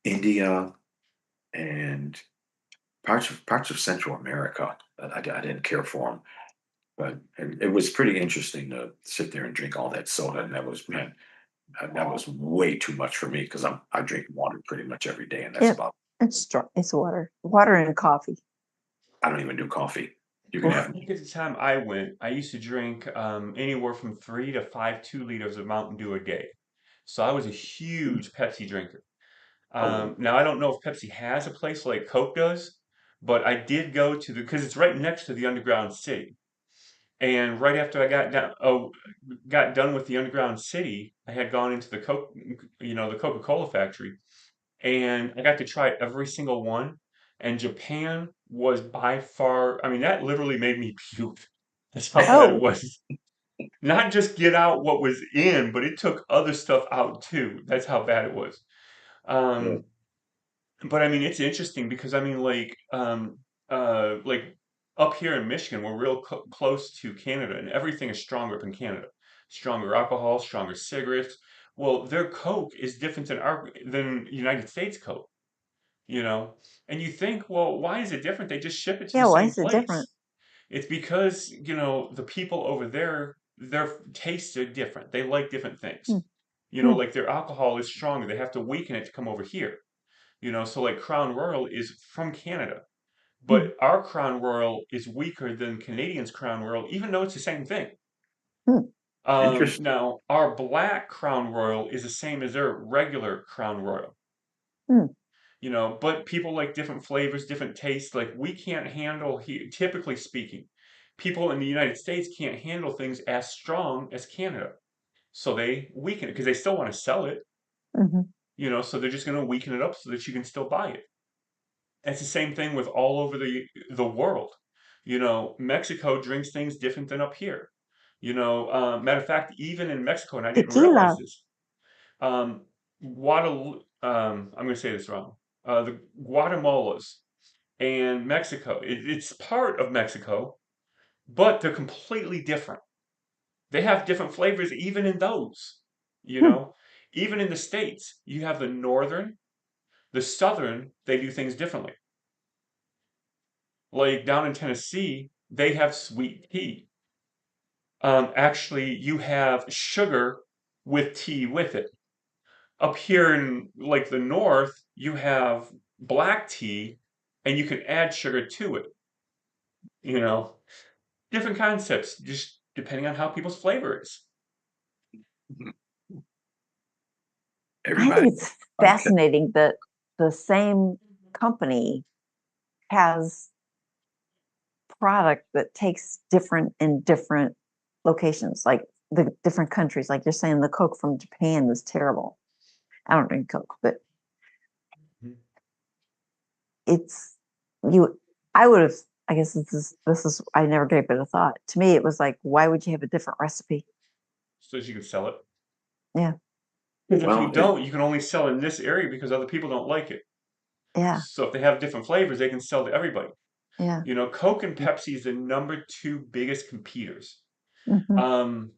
India and parts of Central America. I didn't care for them, but it was pretty interesting to sit there and drink all that soda, and that was man, that was way too much for me because I drink water pretty much every day, and that's It, about. it's strong. It's water and coffee. I don't even do coffee. You can Oof. have I think at the time I went, I used to drink anywhere from 3 to 5 2 liters of Mountain Dew a day. So I was a huge Pepsi drinker. oh Now I don't know if Pepsi has a place like Coke does, but I did go to the because it's right next to the underground city. And right after I got done with the underground city, I had gone into the the Coca-Cola factory, and I got to try every single one. And Japan was by far, I mean, that literally made me puke. That's how bad it Oh, was. Not just get out what was in, but it took other stuff out too. That's how bad it was. yeah. Um, but I mean, it's interesting because I mean, like up here in Michigan, we're real close to Canada, and everything is stronger up in Canada. Stronger alcohol, stronger cigarettes. Well, their Coke is different than United States Coke, you know. And you think, well, why is it different? They just ship it to yeah. the Why same is it different? place. It's because, the people over there, their tastes are different. They like different Hmm. things. Hmm. Like their alcohol is stronger. They have to weaken it to come over here. So like Crown Royal is from Canada, Hmm. but our Crown Royal is weaker than Canadians' Crown Royal, even though it's the same thing. Hmm. Interesting. Now, our black Crown Royal is the same as their regular Crown Royal. Hmm. But people like different flavors, different tastes. Like we can't handle here, typically speaking, people in the United States can't handle things as strong as Canada. So they weaken it because they still want to sell it, Mhm. so they're just going to weaken it up so that you can still buy it. It's the same thing with all over the world. Mexico drinks things different than up here. Matter of fact, even in Mexico, and I didn't realize Tequila. this, I'm going to say this wrong. The Guatemalas and Mexico, it's part of Mexico, but they're completely different. They have different flavors even in those. You Hmm. know, even in the States, you have the northern, the southern, they do things differently. Like down in Tennessee, they have sweet tea. Actually, you have sugar with tea with it. Up here in like the north, you have black tea and you can add sugar to it. You know, different concepts, just depending on how people's flavor is. I Everybody. think it's Okay. fascinating that the same company has product that tastes different in different locations, like the different countries. Like you're saying, the Coke from Japan is terrible. I don't drink Coke, but Mhm. it's you. I would have. I guess this is. I never gave it a thought. To me, it was like, why would you have a different recipe? So that you can sell it. Yeah, Because if you Well, it, don't, you can only sell in this area because other people don't like it. yeah, So if they have different flavors, they can sell to everybody. yeah. Coke and Pepsi is the number two biggest competitors. Hmm.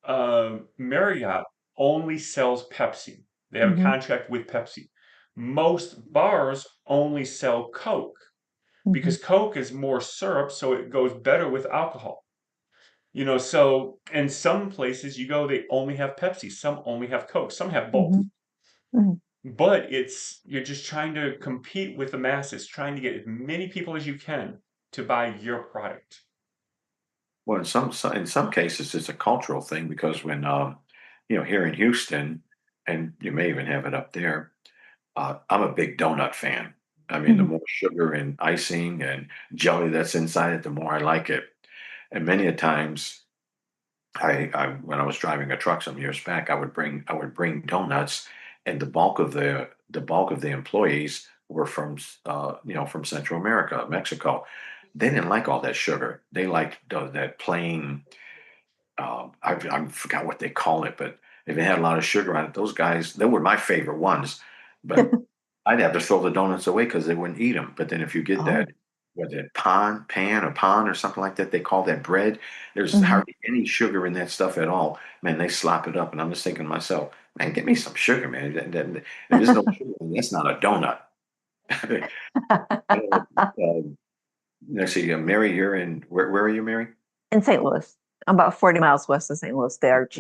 Um, Marriott only sells Pepsi. They have a Hmm. contract with Pepsi. Most bars only sell Coke Hmm. because Coke is more syrup, so it goes better with alcohol. So in some places you go, they only have Pepsi. Some only have Coke. Some have both. Hmm. Hmm. But you're just trying to compete with the masses, trying to get as many people as you can to buy your product. well, in some cases, it's a cultural thing because when here in Houston, and you may even have it up there. I'm a big donut fan. I mean, the Hmm. more sugar and icing and jelly that's inside it, the more I like it. And many a times, I when I was driving a truck some years back, I would bring donuts, and the bulk of the employees were from Central America, Mexico. They didn't like all that sugar. They liked that plain. I forgot what they call it, but if it had a lot of sugar on it, those guys, they were my favorite ones. But I'd have to throw the donuts away because they wouldn't eat them. But then if you get that Oh, what that pan or pon or something like that. They call that bread. There's Hmm. hardly any sugar in that stuff at all. Man, they slop it up, and I'm just thinking to myself, man, get me some sugar, man. If there's no sugar, that's not a donut. Let's see, Mary, you're in where are you, Mary? In St. Louis, about 40 miles west of St. Louis, the Arch.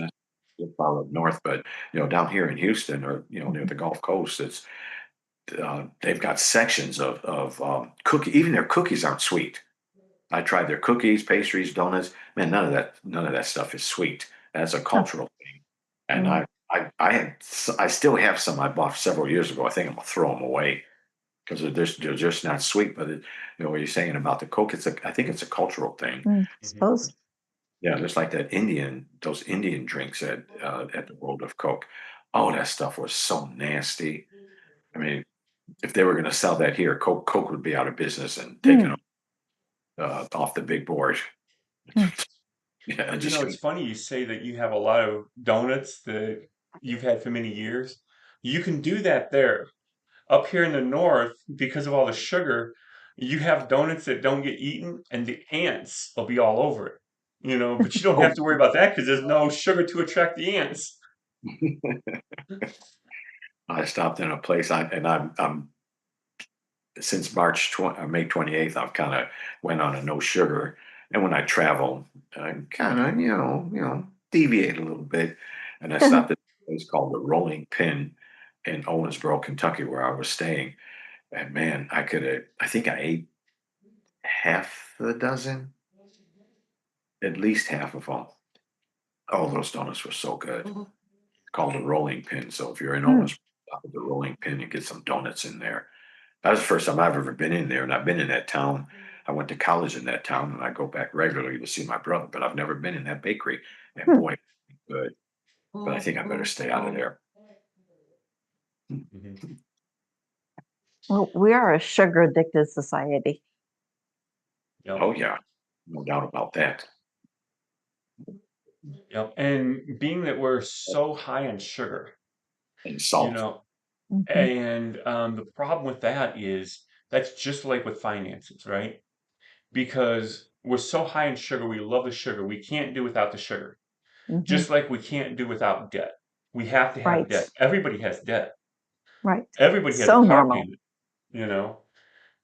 You're far up north, but down here in Houston or near Mhm. the Gulf Coast, it's they've got sections of cookie. Even their cookies aren't sweet. I tried their cookies, pastries, donuts. Man, none of that stuff is sweet. That's a Huh. cultural thing. And Mm. I still have some I bought several years ago. I think I'm gonna throw them away because they're just not sweet. But what you're saying about the Coke, I think it's a cultural thing. Mhm. Suppose. Yeah, just like those Indian drinks at the World of Coke. Oh, that stuff was so nasty. I mean, if they were going to sell that here, Coke would be out of business and taken Mm. off the big board. Mm. Yeah, Well, just it's funny you say that you have a lot of donuts that you've had for many years. You can do that there. Up here in the north, because of all the sugar, you have donuts that don't get eaten, and the ants will be all over it. But you don't have oh, to worry about that because there's no sugar to attract the ants. I stopped in a place, and I'm since May 28th, I've kind of went on a no sugar. And when I travel, I kind of, deviate a little bit. And I stopped at a place called the Rolling Pin in Owensboro, Kentucky, where I was staying. And man, I think I ate half a dozen, at least half of them. Oh, those donuts were so good. Called the Rolling Pin. So if you're in Mm. Owensboro, stop at the Rolling Pin and get some donuts in there. That was the first time I've ever been in there, and I've been in that town. I went to college in that town, and I go back regularly to see my brother, but I've never been in that bakery. And Hmm. boy, good. But I think I better stay out of there. Mhm. Well, we are a sugar addicted society. Yep. Oh yeah, no doubt about that. Yep. And being that we're so high in sugar, And you salt. know, Hmm. and the problem with that is that's just like with finances, right? Because we're so high in sugar, we love the sugar, we can't do without the sugar. Hmm. Just like we can't do without debt. We have to have Right. debt. Everybody has debt. Right. Everybody has a So car normal. payment, you know?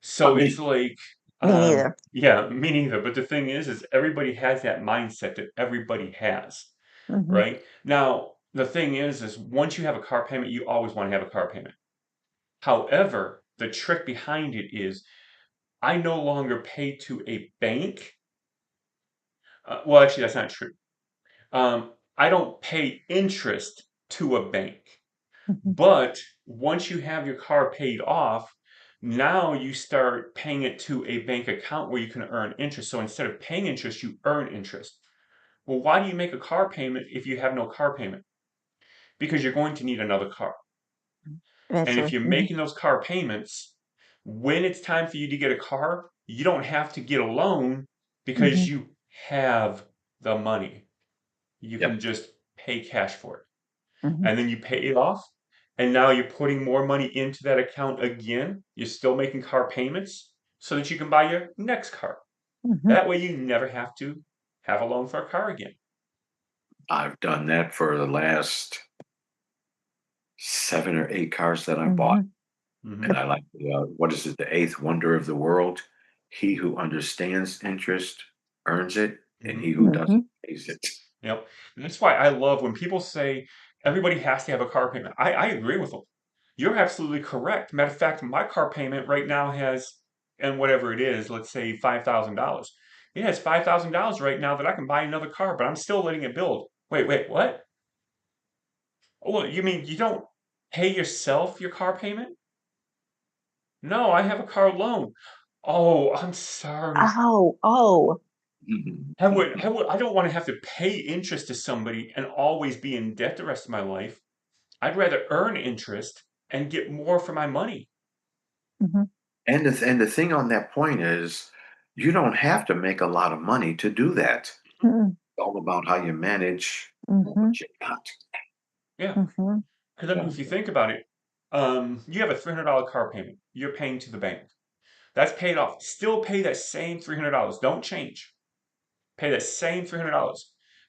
So Not it's me. like, Me neither. yeah, me neither. But the thing is everybody has that mindset that everybody has, Hmm. right? Now, the thing is once you have a car payment, you always want to have a car payment. However, the trick behind it is I no longer pay to a bank. Well, actually, that's not true. I don't pay interest to a bank. Hmm. But once you have your car paid off, now you start paying it to a bank account where you can earn interest. So instead of paying interest, you earn interest. Well, why do you make a car payment if you have no car payment? Because you're going to need another car. And if Eventually. you're Hmm. making those car payments, when it's time for you to get a car, you don't have to get a loan Hmm. because you have the money. You can Yep. just pay cash for it. Hmm. And then you pay it off, and now you're putting more money into that account again. You're still making car payments so that you can buy your next car. Hmm. That way you never have to have a loan for a car again. I've done that for the last 7 or 8 cars that I've bought. Hmm. And Hmm. I like what is it, the eighth wonder of the world? He who understands interest earns it, and he Hmm. who Hmm. doesn't pays it. Yep. And that's why I love when people say everybody has to have a car payment. I agree with them. You're absolutely correct. Matter of fact, my car payment right now has, and whatever it is, let's say $5,000. It has $5,000 right now that I can buy another car, but I'm still letting it build. Wait, what? Oh, you mean you don't pay yourself your car payment? No, I have a car loan. Oh, I'm sorry. Oh, oh. I don't want to have to pay interest to somebody and always be in debt the rest of my life. I'd rather earn interest and get more for my money. Hmm. And the thing on that point is, you don't have to make a lot of money to do that. Hmm. It's all about how you manage Hmm. what you got. Yeah, Hmm. because I mean, Yeah. if you think about it, you have a $300 car payment you're paying to the bank. That's paid off. Still pay that same $300. Don't change. Pay that same $300,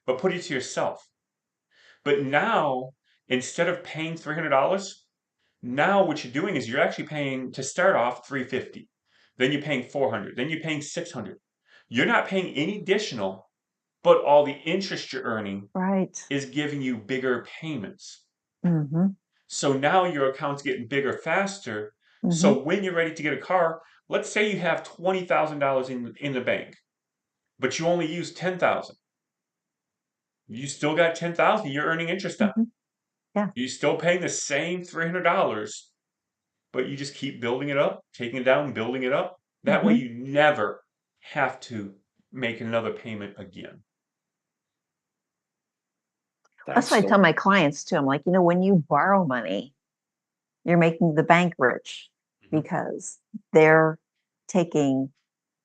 but put it to yourself. But now, instead of paying $300, now what you're doing is you're actually paying to start off $350. Then you're paying $400. Then you're paying $600. You're not paying any additional, but all the interest you're earning Right. is giving you bigger payments. Mm-hmm. So now your account's getting bigger faster. Mm-hmm. So when you're ready to get a car, let's say you have $20,000 in the bank, but you only use $10,000. You still got $10,000 you're earning interest on. Mm-hmm. Yeah. You're still paying the same $300, but you just keep building it up, taking it down, building it up. That way Mm-hmm. you never have to make another payment again. That's what I tell my clients too. I'm like, when you borrow money, you're making the bank rich because they're taking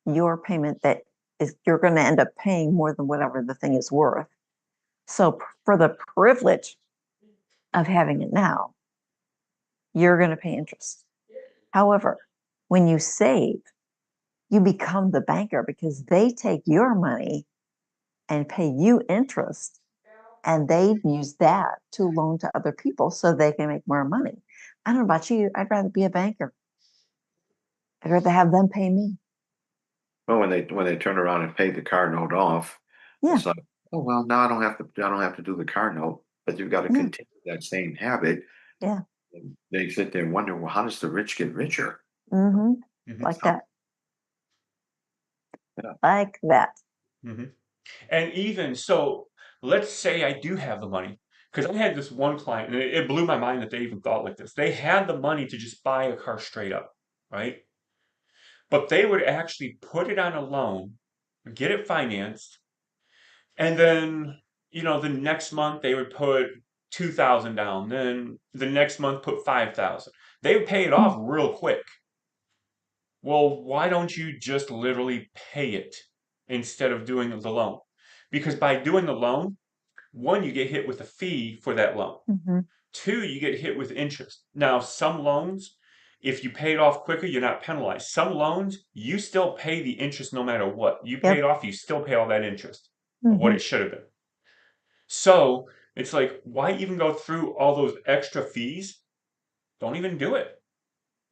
your payment that is you're going to end up paying more than whatever the thing is worth. So for the privilege of having it now, you're going to pay interest. However, when you save, you become the banker because they take your money and pay you interest, and they use that to loan to other people so they can make more money. I don't know about you. I'd rather be a banker. I'd rather have them pay me. Well, when they turn around and pay the car note off, Yeah. it's like, oh well, now I don't have to do the car note, but you've got to Yeah. continue that same habit. Yeah. And they sit there and wonder, well, how does the rich get richer? Mm-hmm. Mhm. Like that. Yeah. Like that. Mhm. And even so, let's say I do have the money, because I had this one client, and it blew my mind that they even thought like this. They had the money to just buy a car straight up, right? But they would actually put it on a loan, get it financed, and then, the next month they would put 2,000 down, then the next month put 5,000. They would pay it off real quick. Well, why don't you just literally pay it instead of doing the loan? Because by doing the loan, one, you get hit with a fee for that loan. Mm-hmm. Two, you get hit with interest. Now, some loans, if you pay it off quicker, you're not penalized. Some loans, you still pay the interest no matter what. You pay it off, you still pay all that interest of what Mm-hmm. it should have been. So it's like, why even go through all those extra fees? Don't even do it.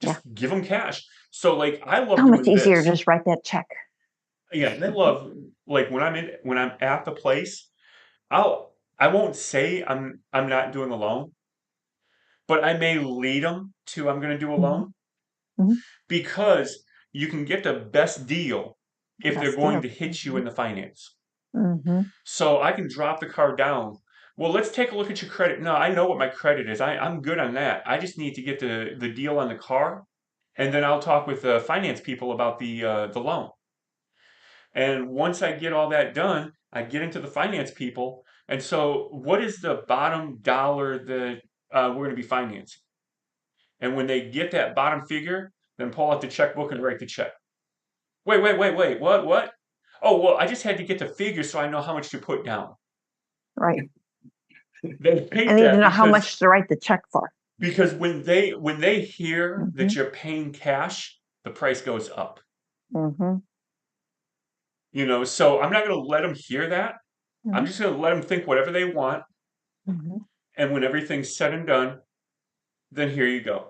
Just give them cash. So like, I love How much doing easier this. to just write that check. Yeah, and I love, like, when I'm at the place, I won't say I'm not doing a loan, but I may lead them to I'm going to do a Mm-hmm. loan Mm-hmm. because you can get the best deal if they're Best going deal. to hit you in the finance. Mm-hmm. So I can drop the car down. Well, let's take a look at your credit. No, I know what my credit is. I'm good on that. I just need to get the deal on the car, and then I'll talk with the finance people about the loan. And once I get all that done, I get into the finance people. And so, what is the bottom dollar that we're going to be financing? And when they get that bottom figure, then pull out the checkbook and write the check. Wait. What? Oh, well, I just had to get the figure so I know how much to put down. Right. They I hate need to that know how much to write the check for. because when they hear Mm-hmm. that you're paying cash, the price goes up. Mm-hmm. So I'm not going to let them hear that. Mm-hmm. I'm just going to let them think whatever they want. Mm-hmm. And when everything's said and done, then here you go.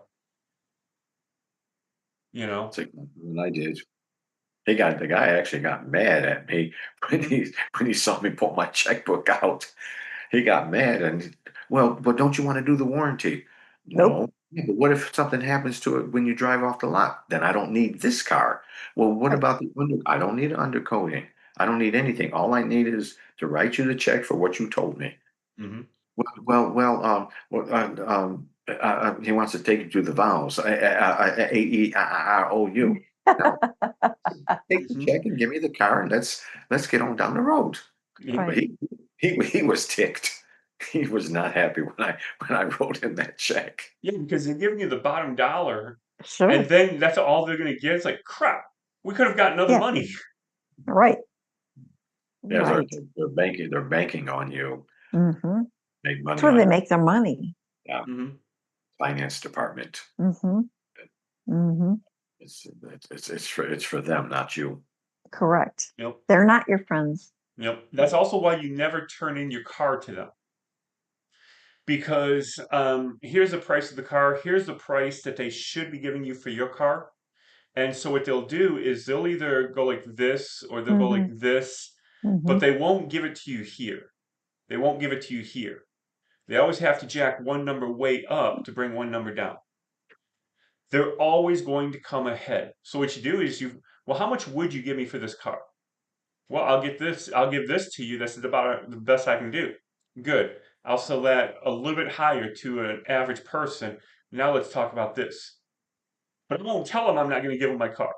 It's like when I did. The guy actually got mad at me when he saw me pull my checkbook out. He got mad and well, but don't you want to do the warranty? Nope. No. Yeah, but what if something happens to it when you drive off the lot? Then I don't need this car. Well, what Right. about the I don't need undercoating. I don't need anything. All I need is to write you the check for what you told me. Mhm. He wants to take you to the vowels. A-E-I-R-O-U. No, take the Mhm. check and give me the car, and let's get on down the road. Yeah. But he was ticked. He was not happy when I wrote him that check. Yeah, because they're giving you the bottom dollar, Sure. and then that's all they're going to get. It's like, crap, we could have gotten other money. Right. Yeah, Right. they're banking on you. Mm-hmm. Make That's money where on they you. make their money. Yeah, Mhm. finance department. Mm-hmm. Mm-hmm. It's for them, not you. Correct. Yep. They're not your friends. Yep. That's also why you never turn in your car to them. Because here's the price of the car, here's the price that they should be giving you for your car. And so what they'll do is they'll either go like this or they'll go like this, but they won't give it to you here. They won't give it to you here. They always have to jack one number way up to bring one number down. They're always going to come ahead. So what you do is well, how much would you give me for this car? Well, I'll give this to you. This is about the best I can do. Good. I'll sell that a little bit higher to an average person. Now let's talk about this. But I won't tell them I'm not going to give them my car.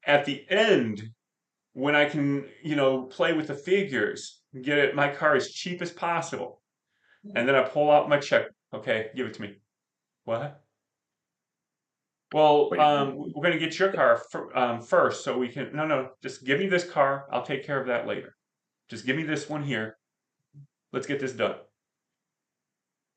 At the end, when I can, play with the figures, get it, my car as cheap as possible, and then I pull out my check. Okay, give it to me. What? Well, we're going to get your car first, so we can. No, just give me this car. I'll take care of that later. Just give me this one here. Let's get this done.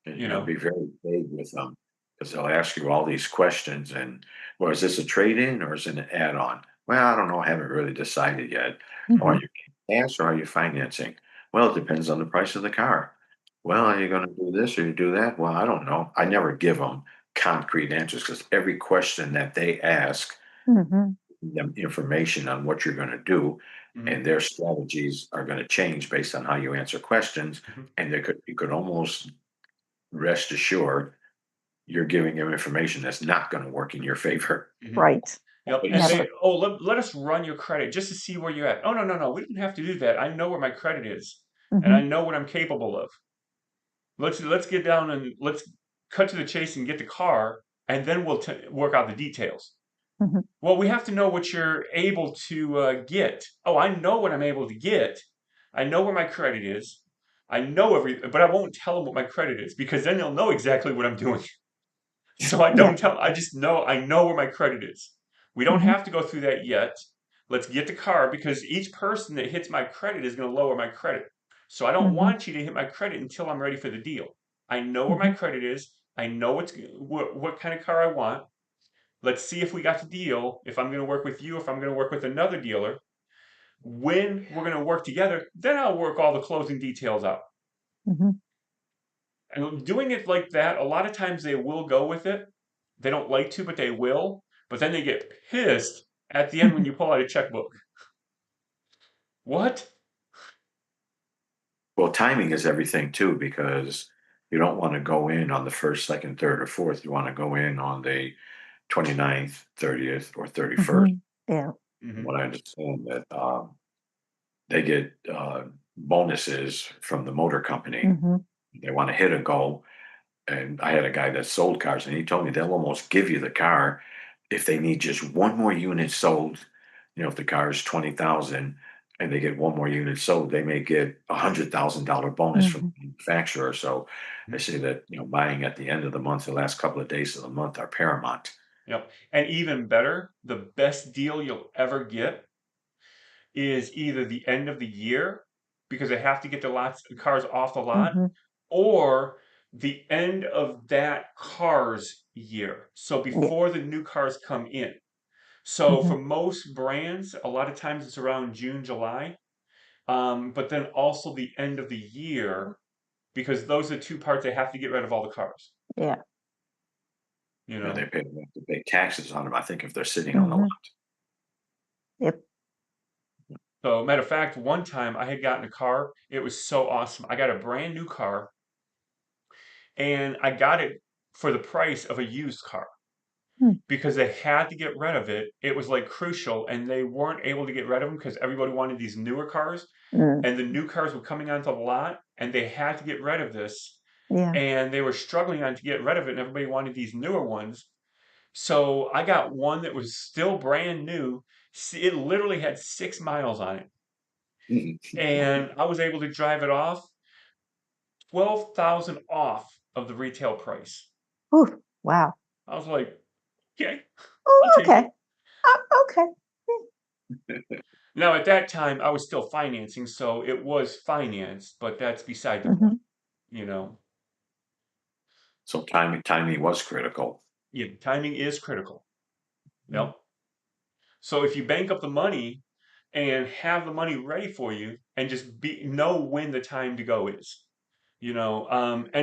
And be very vague with them because they'll ask you all these questions. And, well, is this a trade-in or is it an add-on? Well, I don't know. I haven't really decided yet. Or are you cash or are you financing? Well, it depends on the price of the car. Well, are you going to do this or you do that? Well, I don't know. I never give them concrete answers because every question that they ask them information on what you're going to do, and their strategies are going to change based on how you answer questions. And you could almost rest assured you're giving them information that's not going to work in your favor. Right. Yep. And let us run your credit just to see where you're at. Oh, no. We don't have to do that. I know where my credit is and I know what I'm capable of. Let's get down and let's cut to the chase and get the car, and then we'll work out the details. Well, we have to know what you're able to get. Oh, I know what I'm able to get. I know where my credit is. I know but I won't tell them what my credit is because then they'll know exactly what I'm doing. So I don't tell. I just know. I know where my credit is. We don't have to go through that yet. Let's get the car because each person that hits my credit is going to lower my credit. So I don't want you to hit my credit until I'm ready for the deal. I know where my credit is. I know what kind of car I want. Let's see if we got the deal. If I'm going to work with you, if I'm going to work with another dealer. When we're going to work together, then I'll work all the closing details out. And doing it like that, a lot of times they will go with it. They don't like to, but they will. But then they get pissed at the end when you pull out a checkbook. What? Well, timing is everything too, because you don't want to go in on the first, second, third, or fourth. You want to go in on the 29th, 30th, or 31st. Yeah. What I understand that they get bonuses from the motor company. They want to hit a goal. And I had a guy that sold cars, and he told me they'll almost give you the car if they need just one more unit sold. If the car is 20,000 and they get one more unit sold, they may get $100,000 bonus from the manufacturer. So they say that buying at the end of the month, the last couple of days of the month are paramount. Yep. And even better, the best deal you'll ever get is either the end of the year because they have to get the cars off the lot, or the end of that car's year. So before the new cars come in. So for most brands, a lot of times it's around June, July. But then also the end of the year, because those are two parts they have to get rid of all the cars. Yeah. They have to pay taxes on them, I think, if they're sitting on the lot. Yep. So, matter of fact, one time I had gotten a car. It was so awesome. I got a brand new car, and I got it for the price of a used car because they had to get rid of it. It was like crucial, and they weren't able to get rid of them because everybody wanted these newer cars, and the new cars were coming onto the lot, and they had to get rid of this. Yeah. And they were struggling on to get rid of it, and everybody wanted these newer ones. So I got one that was still brand new. It literally had 6 miles on it. And I was able to drive it off 12,000 off of the retail price. Ooh, wow. I was like, okay. Oh, okay. Okay. Now at that time I was still financing, so it was financed, but that's beside the point, So timing was critical. Yeah, timing is critical. Yep. So if you bank up the money and have the money ready for you and just know when the time to go is. End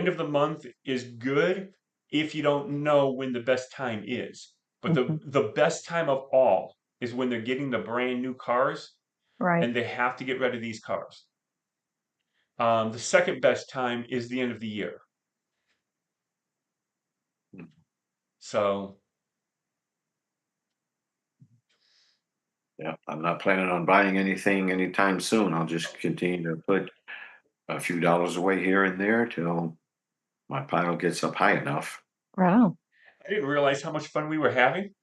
of the month is good if you don't know when the best time is. But Mhm. the best time of all is when they're getting the brand new cars Right. and they have to get rid of these cars. The second best time is the end of the year. Mm. So Yeah, I'm not planning on buying anything anytime soon. I'll just continue to put a few dollars away here and there till my pile gets up high enough. Wow. I didn't realize how much fun we were having.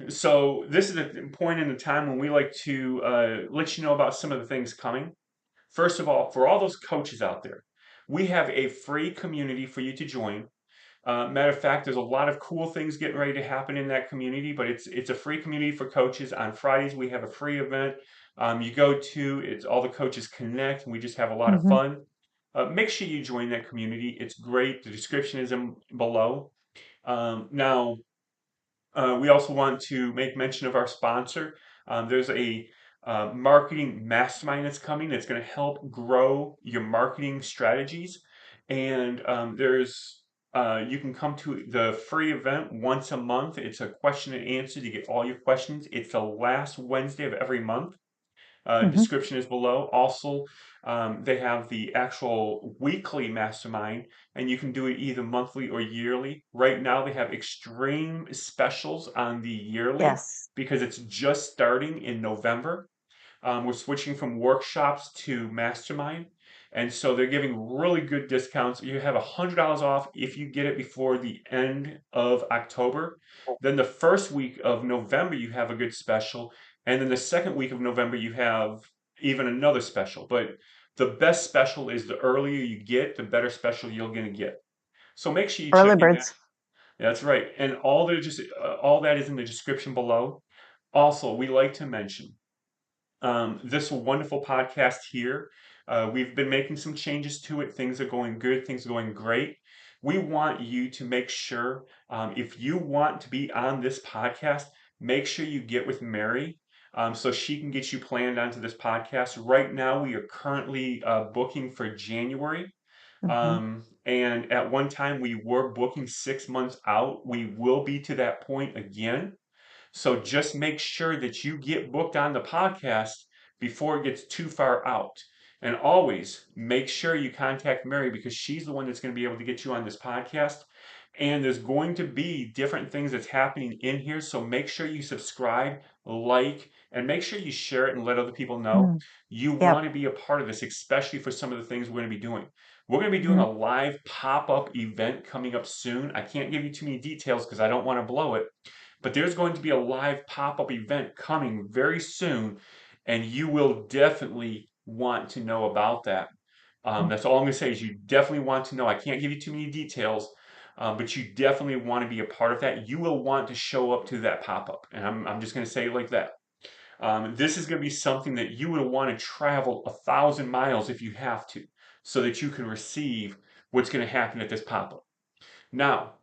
So this is a point in the time when we like to let you know about some of the things coming. First of all, for all those coaches out there, we have a free community for you to join. Matter of fact, there's a lot of cool things getting ready to happen in that community, but it's a free community for coaches. On Fridays, we have a free event. You go to it's all the coaches connect, and we just have a lot of Hmm. fun. Make sure you join that community. It's great. The description is below. Now, we also want to make mention of our sponsor. There's a marketing mastermind that's coming that's going to help grow your marketing strategies. And you can come to the free event once a month. It's a question and answer to get all your questions. It's the last Wednesday of every month. Hmm. Description is below. Also, they have the actual weekly mastermind, and you can do it either monthly or yearly. Right now, they have extreme specials on the yearly Yes. because it's just starting in November. We're switching from workshops to mastermind. And so they're giving really good discounts. You have $100 off if you get it before the end of October. Then the first week of November, you have a good special. And then the second week of November, you have even another special. But the best special is the earlier you get, the better special you're going to get. So make sure you Early check in that. birds. That's right. And all that is in the description below. Also, we like to mention this wonderful podcast here. We've been making some changes to it. Things are going good, things are going great. We want you to make sure, if you want to be on this podcast, make sure you get with Mary so she can get you planned onto this podcast. Right now, we are currently booking for January. Hmm. And at one time, we were booking 6 months out. We will be to that point again. So just make sure that you get booked on the podcast before it gets too far out. And always make sure you contact Mary because she's the one that's going to be able to get you on this podcast. And there's going to be different things that's happening in here. So make sure you subscribe, like, and make sure you share it and let other people know Mm. you Yep. want to be a part of this, especially for some of the things we're going to be doing. We're going to be doing Hmm. a live pop up event coming up soon. I can't give you too many details because I don't want to blow it. But there's going to be a live pop-up event coming very soon, and you will definitely want to know about that. That's all I'm going to say is you definitely want to know. I can't give you too many details, but you definitely want to be a part of that. You will want to show up to that pop-up, and I'm just going to say it like that. This is going to be something that you would want to travel 1,000 miles if you have to, so that you can receive what's going to happen at this pop-up. Now,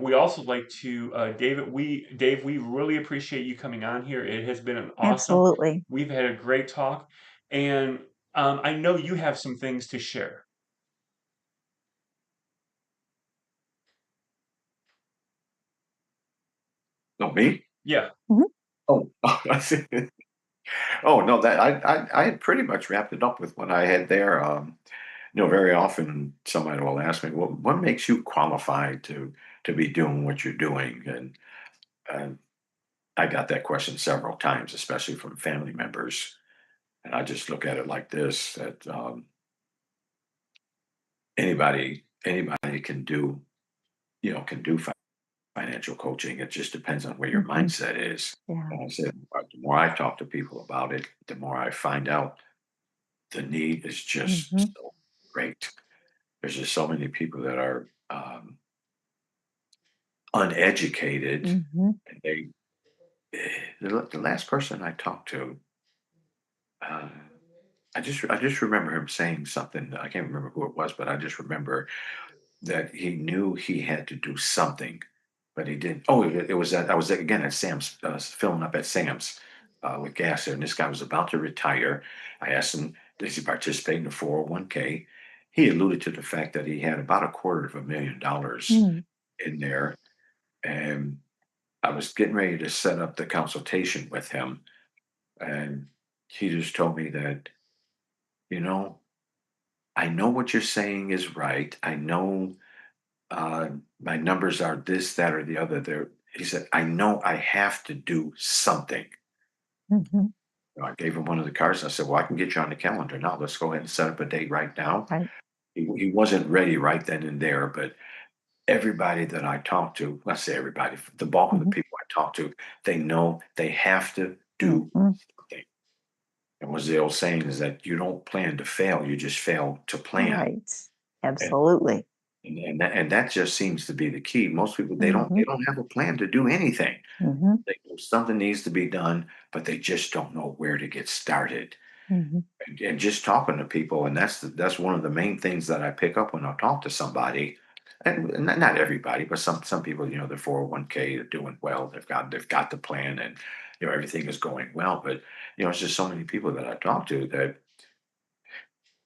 we also like to, Dave, we really appreciate you coming on here. It has been an awesome. Absolutely. We've had a great talk, and I know you have some things to share. No, me? Yeah, Hmm. Oh, I see. Oh no, that I had pretty much wrapped it up with what I had there. Very often somebody will ask me, "Well, what makes you qualified to be doing what you're doing?" And I got that question several times, especially from family members. And I just look at it like this: that anybody can do, can do financial coaching. It just depends on where your Hmm. mindset is. Yeah. And I said, the more I talk to people about it, the more I find out the need is just Hmm. so great. There's just so many people that are uneducated, Hmm. and the last person I talked to, uh, I just remember him saying something. I can't remember who it was, but I just remember that he knew he had to do something but he didn't. Oh, it was I was again at Sam's, filling up at Sam's with gas there, and this guy was about to retire. I asked him, does he participate in the 401k? He alluded to the fact that he had about $250,000 Mm. in there, and I was getting ready to set up the consultation with him, and he just told me that, you know, I know what you're saying is right. I know uh, my numbers are this, that, or the other. There, he said, I know I have to do something. Mhm. I gave him one of the cards. I said, well, I can get you on the calendar now. Let's go ahead and set up a date right now. Right. He wasn't ready right then and there, but everybody that I talk to, let's say everybody, the bulk of the Mhm. people I talk to, they know they have to do Mhm. something. And what's the old saying is that you don't plan to fail, you just fail to plan. Right. And Absolutely. that just seems to be the key. Most people they Mhm. don't have a plan to do anything. Mhm. They know something needs to be done, but they just don't know where to get started. Mhm. And just talking to people, and that's one of the main things that I pick up when I talk to somebody. And not everybody, but some people, their 401k are doing well. They've got the plan, and everything is going well. But it's just so many people that I talk to that,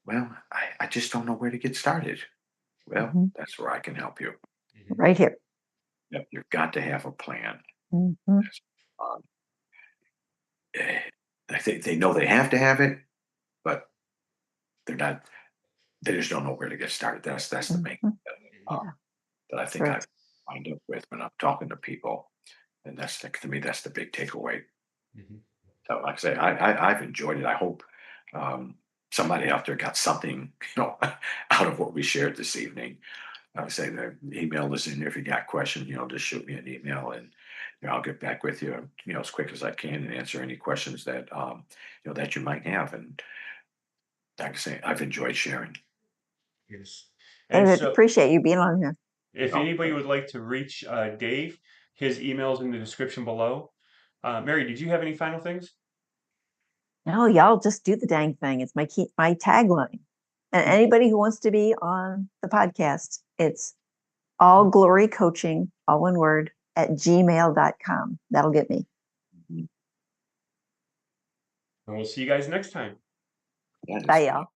well, I just don't know where to get started. Well, Mhm. that's where I can help you. Mhm. Right here. Yep, you've got to have a plan. Mhm. Um, eh, I think they know they have to have it, but they're not. They just don't know where to get started. That's the main Mhm. uh, Yeah. that I think I Right. wind up with when I'm talking to people, and to me that's the big takeaway. Mhm. So, like I say, I've enjoyed it. I hope somebody out there got something out of what we shared this evening. I would say the email is in there. If you got questions, just shoot me an email, and I'll get back with you, as quick as I can, and answer any questions that that you might have. And like I say, I've enjoyed sharing. Yes. And David, so, appreciate you being on here. if Oh, anybody would like to reach Dave, his email's in the description below. Mary, did you have any final things? No, y'all just do the dang thing. It's my tagline. And anybody who wants to be on the podcast, it's all glory coaching, all one word, at gmail.com. That'll get me. mhm. And we'll see you guys next time. That Bye, is y'all.